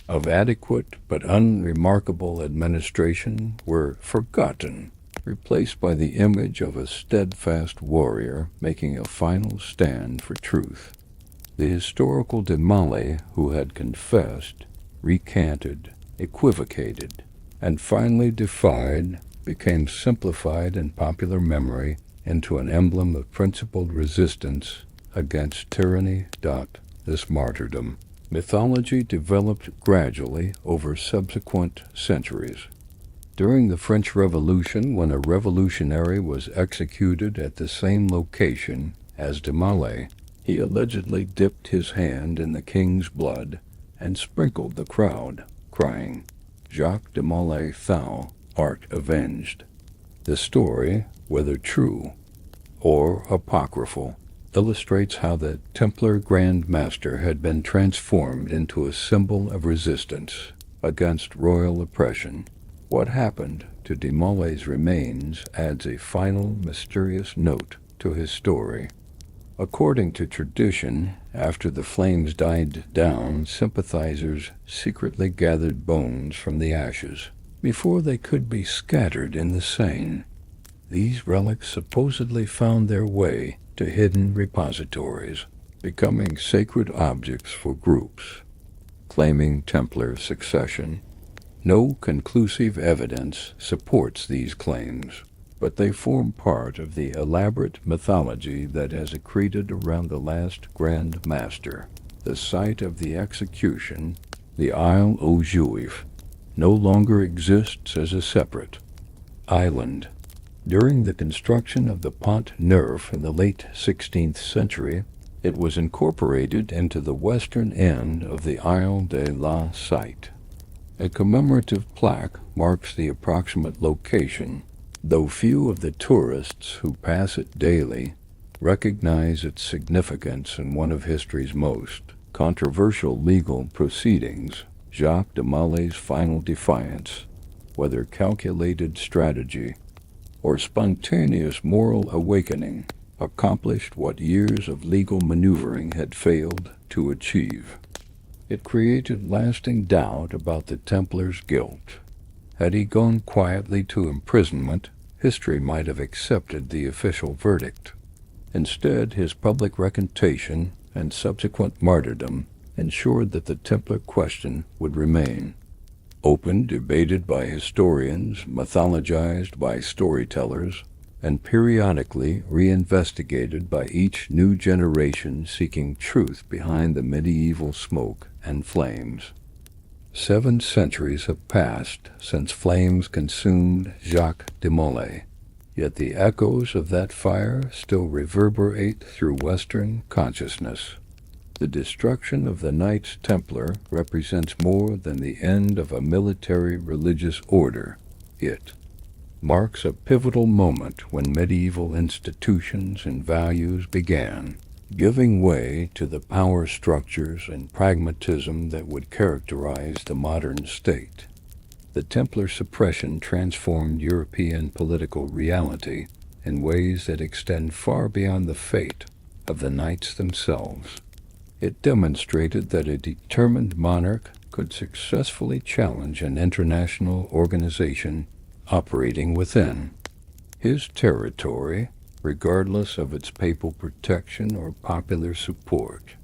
of adequate but unremarkable administration were forgotten, replaced by the image of a steadfast warrior making a final stand for truth. The historical de Malay, who had confessed, recanted, equivocated, and finally defied, became simplified in popular memory into an emblem of principled resistance against tyranny. This martyrdom mythology developed gradually over subsequent centuries. During the French Revolution, when a revolutionary was executed at the same location as de Malay, he allegedly dipped his hand in the king's blood and sprinkled the crowd, crying, "Jacques de Malay, thou art avenged." The story, whether true or apocryphal, illustrates how the Templar Grand Master had been transformed into a symbol of resistance against royal oppression. What happened to de Malay's remains adds a final mysterious note to his story. According to tradition, after the flames died down, sympathizers secretly gathered bones from the ashes before they could be scattered in the Seine. These relics supposedly found their way to hidden repositories, becoming sacred objects for groups claiming Templar succession. No conclusive evidence supports these claims, but they form part of the elaborate mythology that has accreted around the last Grand Master. The site of the execution, the Isle aux Juifs, no longer exists as a separate island. During the construction of the Pont Neuf in the late 16th century, it was incorporated into the western end of the Isle de la Cite. A commemorative plaque marks the approximate location, though few of the tourists who pass it daily recognize its significance in one of history's most controversial legal proceedings. Jacques de Malay's final defiance, whether calculated strategy or spontaneous moral awakening, accomplished what years of legal maneuvering had failed to achieve. It created lasting doubt about the Templar's guilt. Had he gone quietly to imprisonment, history might have accepted the official verdict. Instead, his public recantation and subsequent martyrdom ensured that the Templar question would remain open, debated by historians, mythologized by storytellers, and periodically reinvestigated by each new generation seeking truth behind the medieval smoke and flames. 7 centuries have passed since flames consumed Jacques de Molay, yet the echoes of that fire still reverberate through Western consciousness. The destruction of the Knights Templar represents more than the end of a military religious order. It marks a pivotal moment when medieval institutions and values began giving way to the power structures and pragmatism that would characterize the modern state. The Templar suppression transformed European political reality in ways that extend far beyond the fate of the knights themselves. It demonstrated that a determined monarch could successfully challenge an international organization operating within his territory, regardless of its papal protection or popular support.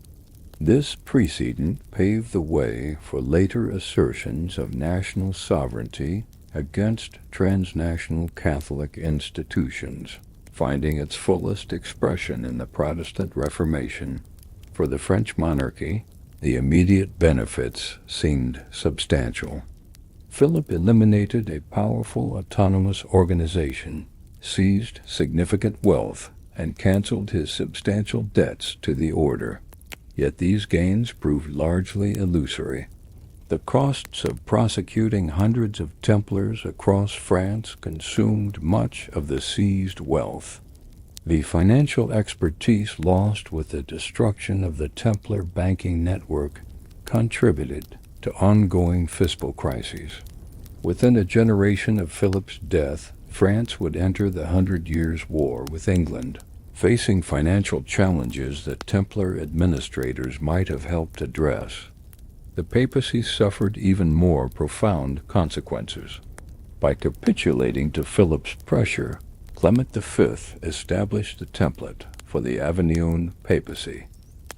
This precedent paved the way for later assertions of national sovereignty against transnational Catholic institutions, finding its fullest expression in the Protestant Reformation. For the French monarchy, the immediate benefits seemed substantial. Philip eliminated a powerful autonomous organization, seized significant wealth, and canceled his substantial debts to the order. Yet these gains proved largely illusory. The costs of prosecuting hundreds of Templars across France consumed much of the seized wealth. The financial expertise lost with the destruction of the Templar banking network contributed to ongoing fiscal crises. Within a generation of Philip's death, France would enter the 100 Years' War with England, facing financial challenges that Templar administrators might have helped address. The papacy suffered even more profound consequences. By capitulating to Philip's pressure, Clement V established the template for the Avignon papacy,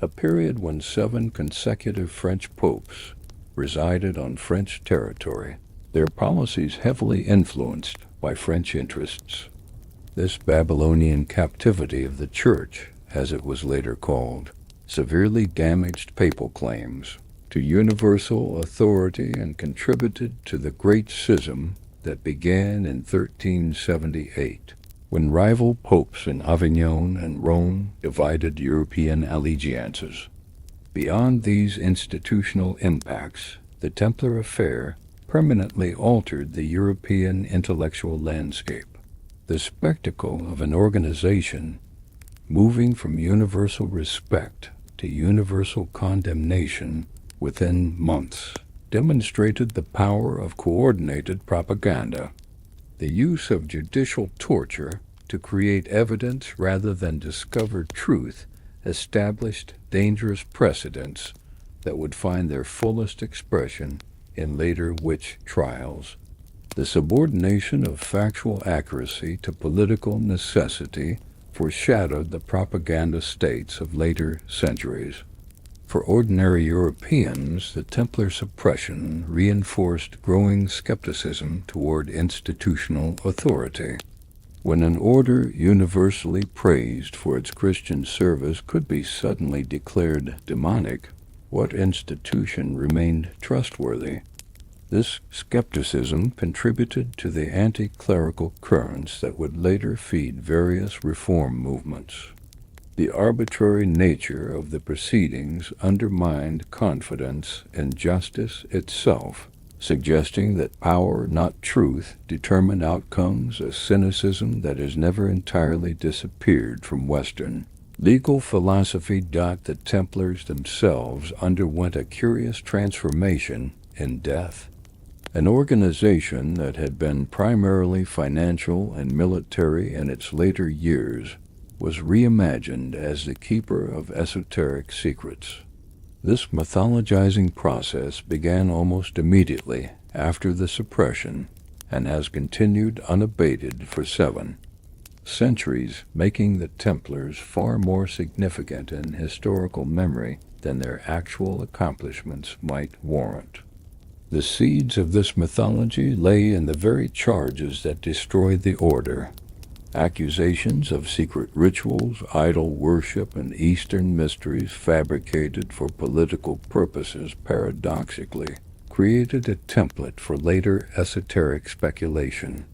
a period when 7 consecutive French popes resided on French territory, their policies heavily influenced by French interests. This Babylonian captivity of the Church, as it was later called, severely damaged papal claims to universal authority and contributed to the Great Schism that began in 1378, when rival popes in Avignon and Rome divided European allegiances. Beyond these institutional impacts, the Templar affair permanently altered the European intellectual landscape. The spectacle of an organization moving from universal respect to universal condemnation within months demonstrated the power of coordinated propaganda. The use of judicial torture to create evidence rather than discover truth established dangerous precedents that would find their fullest expression in later witch trials. The subordination of factual accuracy to political necessity foreshadowed the propaganda states of later centuries. For ordinary Europeans, the Templar suppression reinforced growing skepticism toward institutional authority. When an order universally praised for its Christian service could be suddenly declared demonic, what institution remained trustworthy? This skepticism contributed to the anti-clerical currents that would later feed various reform movements. The arbitrary nature of the proceedings undermined confidence in justice itself, suggesting that power, not truth, determined outcomes, a cynicism that has never entirely disappeared from Western legal philosophy. The Templars themselves underwent a curious transformation in death. An organization that had been primarily financial and military in its later years was reimagined as the keeper of esoteric secrets. This mythologizing process began almost immediately after the suppression and has continued unabated for 7 centuries, making the Templars far more significant in historical memory than their actual accomplishments might warrant. The seeds of this mythology lay in the very charges that destroyed the order. Accusations of secret rituals, idol worship, and Eastern mysteries fabricated for political purposes paradoxically created a template for later esoteric speculation.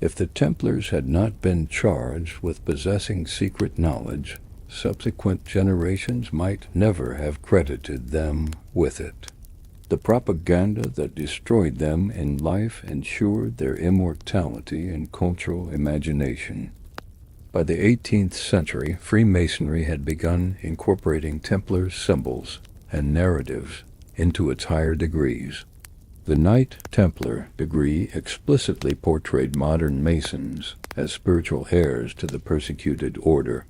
If the Templars had not been charged with possessing secret knowledge, subsequent generations might never have credited them with it. The propaganda that destroyed them in life ensured their immortality in cultural imagination. By the 18th century, Freemasonry had begun incorporating Templar symbols and narratives into its higher degrees. The Knight Templar degree explicitly portrayed modern Masons as spiritual heirs to the persecuted order.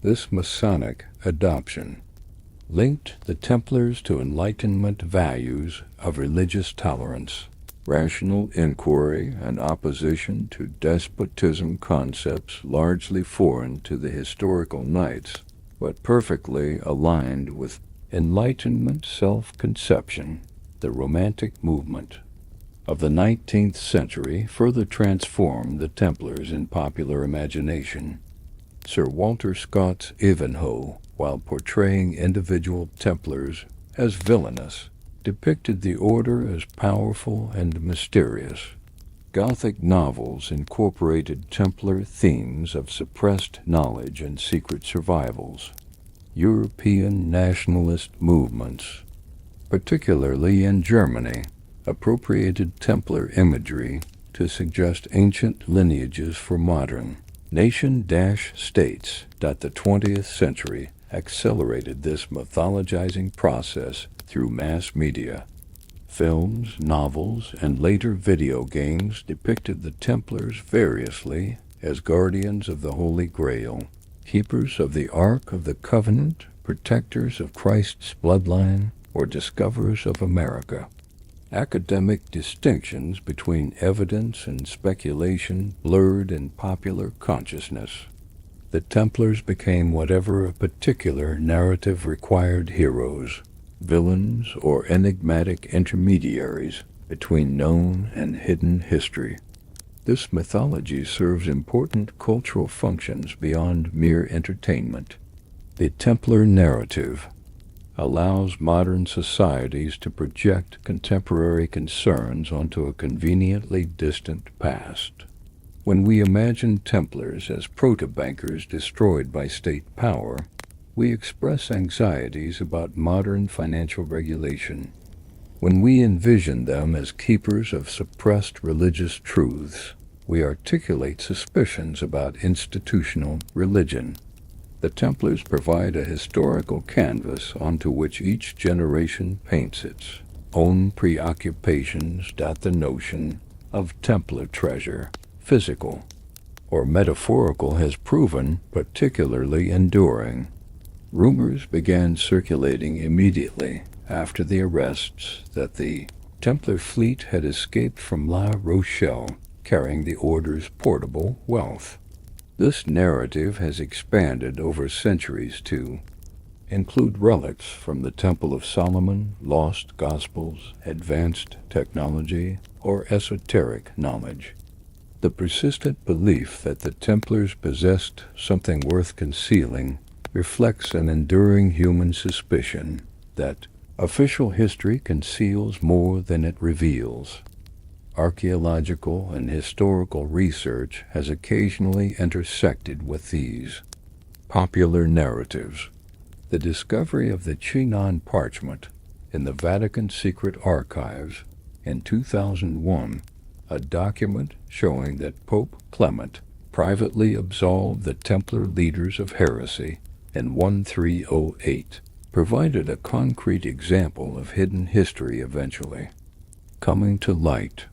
This Masonic adoption linked the Templars to Enlightenment values of religious tolerance, rational inquiry, and opposition to despotism, concepts largely foreign to the historical Knights, but perfectly aligned with Enlightenment self-conception. The Romantic movement of the 19th century further transformed the Templars in popular imagination. Sir Walter Scott's Ivanhoe, while portraying individual Templars as villainous, depicted the order as powerful and mysterious. Gothic novels incorporated Templar themes of suppressed knowledge and secret survivals. European nationalist movements, particularly in Germany, appropriated Templar imagery to suggest ancient lineages for modern nation-states. The 20th century accelerated this mythologizing process through mass media. Films, novels, and later video games depicted the Templars variously as guardians of the Holy Grail, keepers of the Ark of the Covenant, protectors of Christ's bloodline, or discoverers of America. Academic distinctions between evidence and speculation blurred in popular consciousness. The Templars became whatever a particular narrative required: heroes, villains, or enigmatic intermediaries between known and hidden history. This mythology serves important cultural functions beyond mere entertainment. The Templar narrative allows modern societies to project contemporary concerns onto a conveniently distant past. When we imagine Templars as proto-bankers destroyed by state power, we express anxieties about modern financial regulation. When we envision them as keepers of suppressed religious truths, we articulate suspicions about institutional religion. The Templars provide a historical canvas onto which each generation paints its own preoccupations. The notion of Templar treasure, physical or metaphorical, has proven particularly enduring. Rumors began circulating immediately after the arrests that the Templar fleet had escaped from La Rochelle, carrying the order's portable wealth. This narrative has expanded over centuries to include relics from the Temple of Solomon, lost gospels, advanced technology, or esoteric knowledge. The persistent belief that the Templars possessed something worth concealing reflects an enduring human suspicion that official history conceals more than it reveals. Archaeological and historical research has occasionally intersected with these popular narratives. The discovery of the Chinon parchment in the Vatican secret archives in 2001, a document showing that Pope Clement privately absolved the Templar leaders of heresy in 1308, provided a concrete example of hidden history eventually coming to light.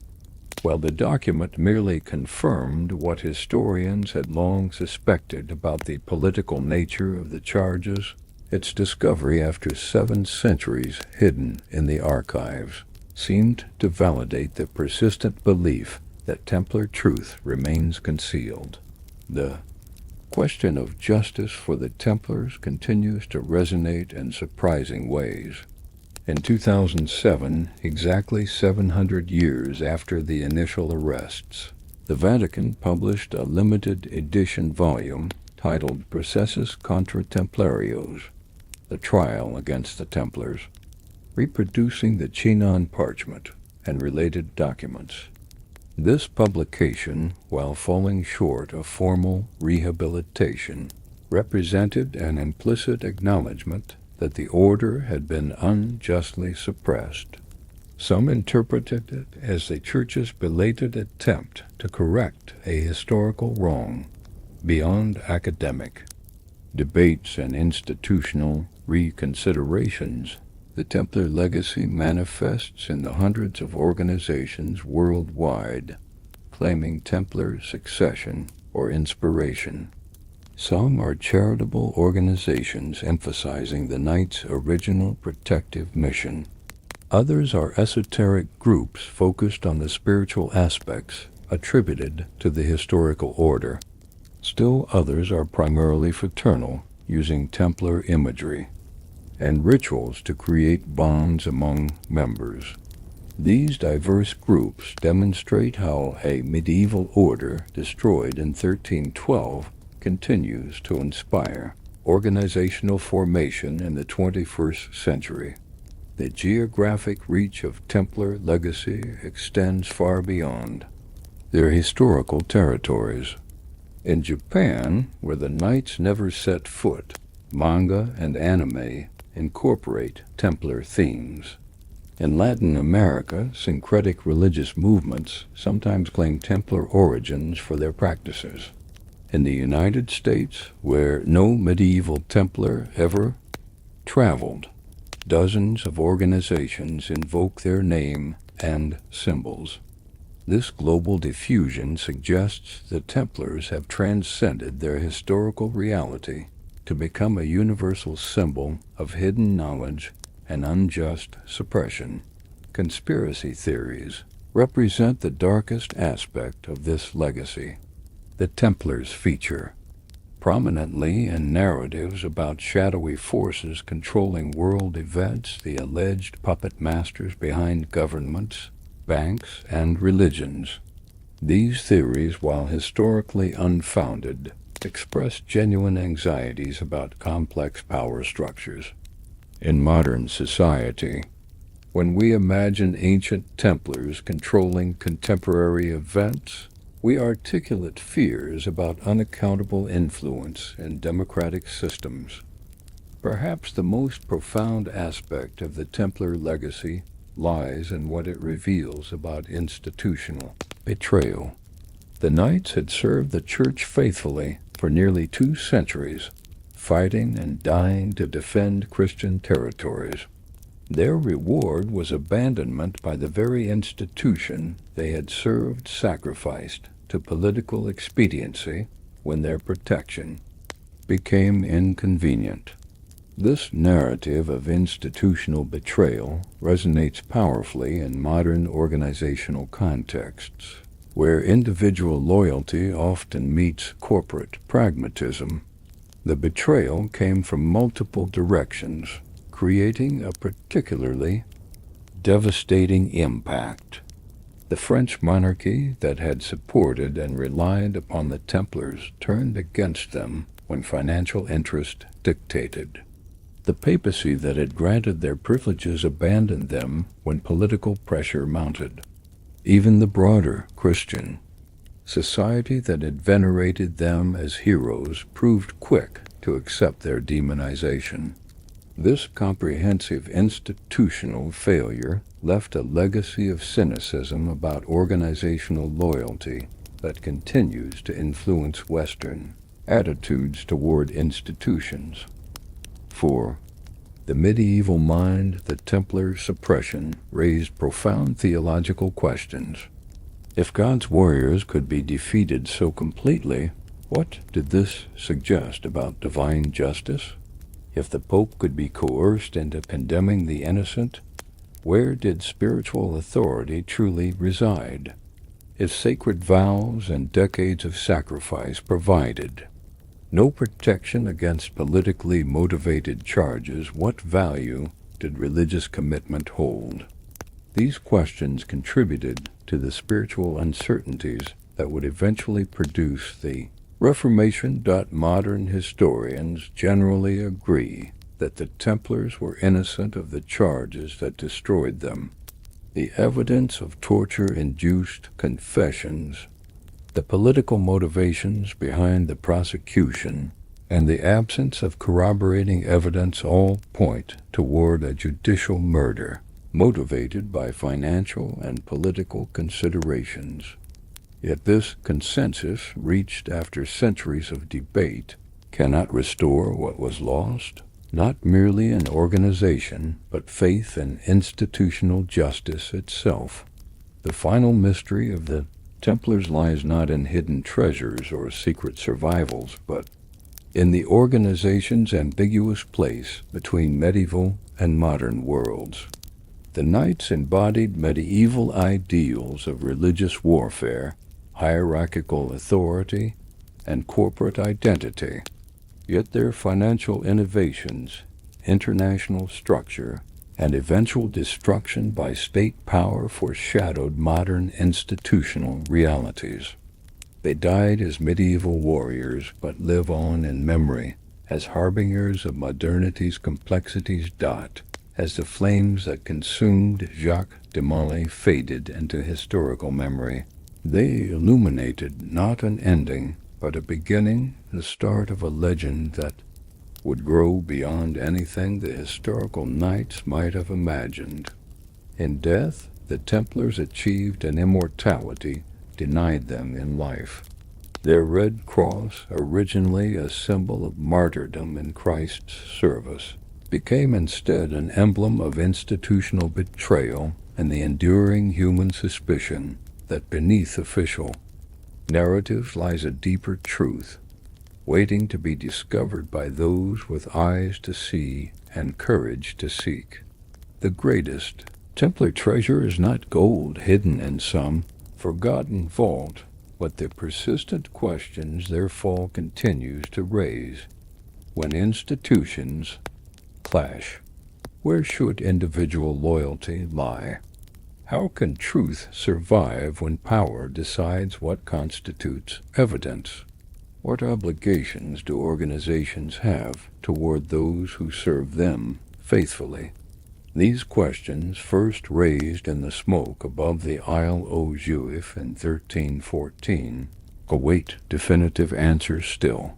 While the document merely confirmed what historians had long suspected about the political nature of the charges, its discovery after 7 centuries hidden in the archives seemed to validate the persistent belief that Templar truth remains concealed. The question of justice for the Templars continues to resonate in surprising ways. In 2007, exactly 700 years after the initial arrests, the Vatican published a limited edition volume titled Processus contra Templarios, the trial against the Templars, reproducing the Chinon parchment and related documents. This publication, while falling short of formal rehabilitation, represented an implicit acknowledgment that the order had been unjustly suppressed. Some interpreted it as the Church's belated attempt to correct a historical wrong. Beyond academic debates and institutional reconsiderations, the Templar legacy manifests in the hundreds of organizations worldwide claiming Templar succession or inspiration. Some are charitable organizations emphasizing the Knights' original protective mission. Others are esoteric groups focused on the spiritual aspects attributed to the historical order. Still others are primarily fraternal, using Templar imagery and rituals to create bonds among members. These diverse groups demonstrate how a medieval order destroyed in 1312 continues to inspire organizational formation in the 21st century. The geographic reach of Templar legacy extends far beyond their historical territories. In Japan, where the Knights never set foot, manga and anime incorporate Templar themes. In Latin America, syncretic religious movements sometimes claim Templar origins for their practices. In the United States, where no medieval Templar ever traveled, dozens of organizations invoke their name and symbols. This global diffusion suggests the Templars have transcended their historical reality to become a universal symbol of hidden knowledge and unjust suppression. Conspiracy theories represent the darkest aspect of this legacy. The Templars feature prominently in narratives about shadowy forces controlling world events, the alleged puppet masters behind governments, banks, and religions. These theories, while historically unfounded, express genuine anxieties about complex power structures. In modern society, when we imagine ancient Templars controlling contemporary events, we articulate fears about unaccountable influence in democratic systems. Perhaps the most profound aspect of the Templar legacy lies in what it reveals about institutional betrayal. The Knights had served the Church faithfully for nearly 2 centuries, fighting and dying to defend Christian territories. Their reward was abandonment by the very institution they had served, sacrificed to political expediency when their protection became inconvenient. This narrative of institutional betrayal resonates powerfully in modern organizational contexts, where individual loyalty often meets corporate pragmatism. The betrayal came from multiple directions, creating a particularly devastating impact. The French monarchy that had supported and relied upon the Templars turned against them when financial interest dictated. The papacy that had granted their privileges abandoned them when political pressure mounted. Even the broader Christian society that had venerated them as heroes proved quick to accept their demonization. This comprehensive institutional failure left a legacy of cynicism about organizational loyalty that continues to influence Western attitudes toward institutions. For the medieval mind, the Templar suppression raised profound theological questions. If God's warriors could be defeated so completely, what did this suggest about divine justice? If the Pope could be coerced into condemning the innocent, where did spiritual authority truly reside? If sacred vows and decades of sacrifice provided no protection against politically motivated charges, what value did religious commitment hold? These questions contributed to the spiritual uncertainties that would eventually produce the Reformation. Modern historians generally agree that the Templars were innocent of the charges that destroyed them. The evidence of torture-induced confessions, the political motivations behind the prosecution, and the absence of corroborating evidence all point toward a judicial murder motivated by financial and political considerations. Yet this consensus, reached after centuries of debate, cannot restore what was lost, not merely an organization, but faith in institutional justice itself. The final mystery of the Templars lies not in hidden treasures or secret survivals, but in the organization's ambiguous place between medieval and modern worlds. The Knights embodied medieval ideals of religious warfare, hierarchical authority, and corporate identity. Yet their financial innovations, international structure, and eventual destruction by state power foreshadowed modern institutional realities. They died as medieval warriors, but live on in memory, as harbingers of modernity's complexities as the flames that consumed Jacques de Molay faded into historical memory. They illuminated not an ending, but a beginning, the start of a legend that would grow beyond anything the historical knights might have imagined. In death, the Templars achieved an immortality denied them in life. Their red cross, originally a symbol of martyrdom in Christ's service, became instead an emblem of institutional betrayal and the enduring human suspicion that beneath official narratives lies a deeper truth, waiting to be discovered by those with eyes to see and courage to seek. The greatest Templar treasure is not gold hidden in some forgotten vault, but the persistent questions their fall continues to raise. When institutions clash, where should individual loyalty lie? How can truth survive when power decides what constitutes evidence? What obligations do organizations have toward those who serve them faithfully? These questions, first raised in the smoke above the Isle aux Juifs in 1314, await definitive answers still.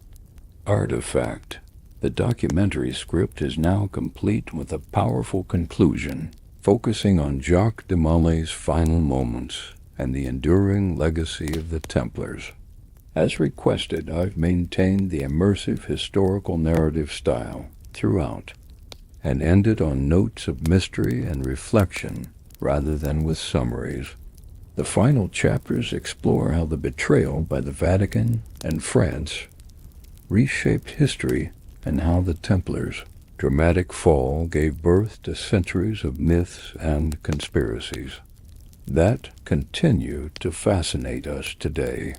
Artifact. The documentary script is now complete with a powerful conclusion, focusing on Jacques de Molay's final moments and the enduring legacy of the Templars. As requested, I've maintained the immersive historical narrative style throughout, and ended on notes of mystery and reflection rather than with summaries. The final chapters explore how the betrayal by the Vatican and France reshaped history and how the Templars' dramatic fall gave birth to centuries of myths and conspiracies that continue to fascinate us today.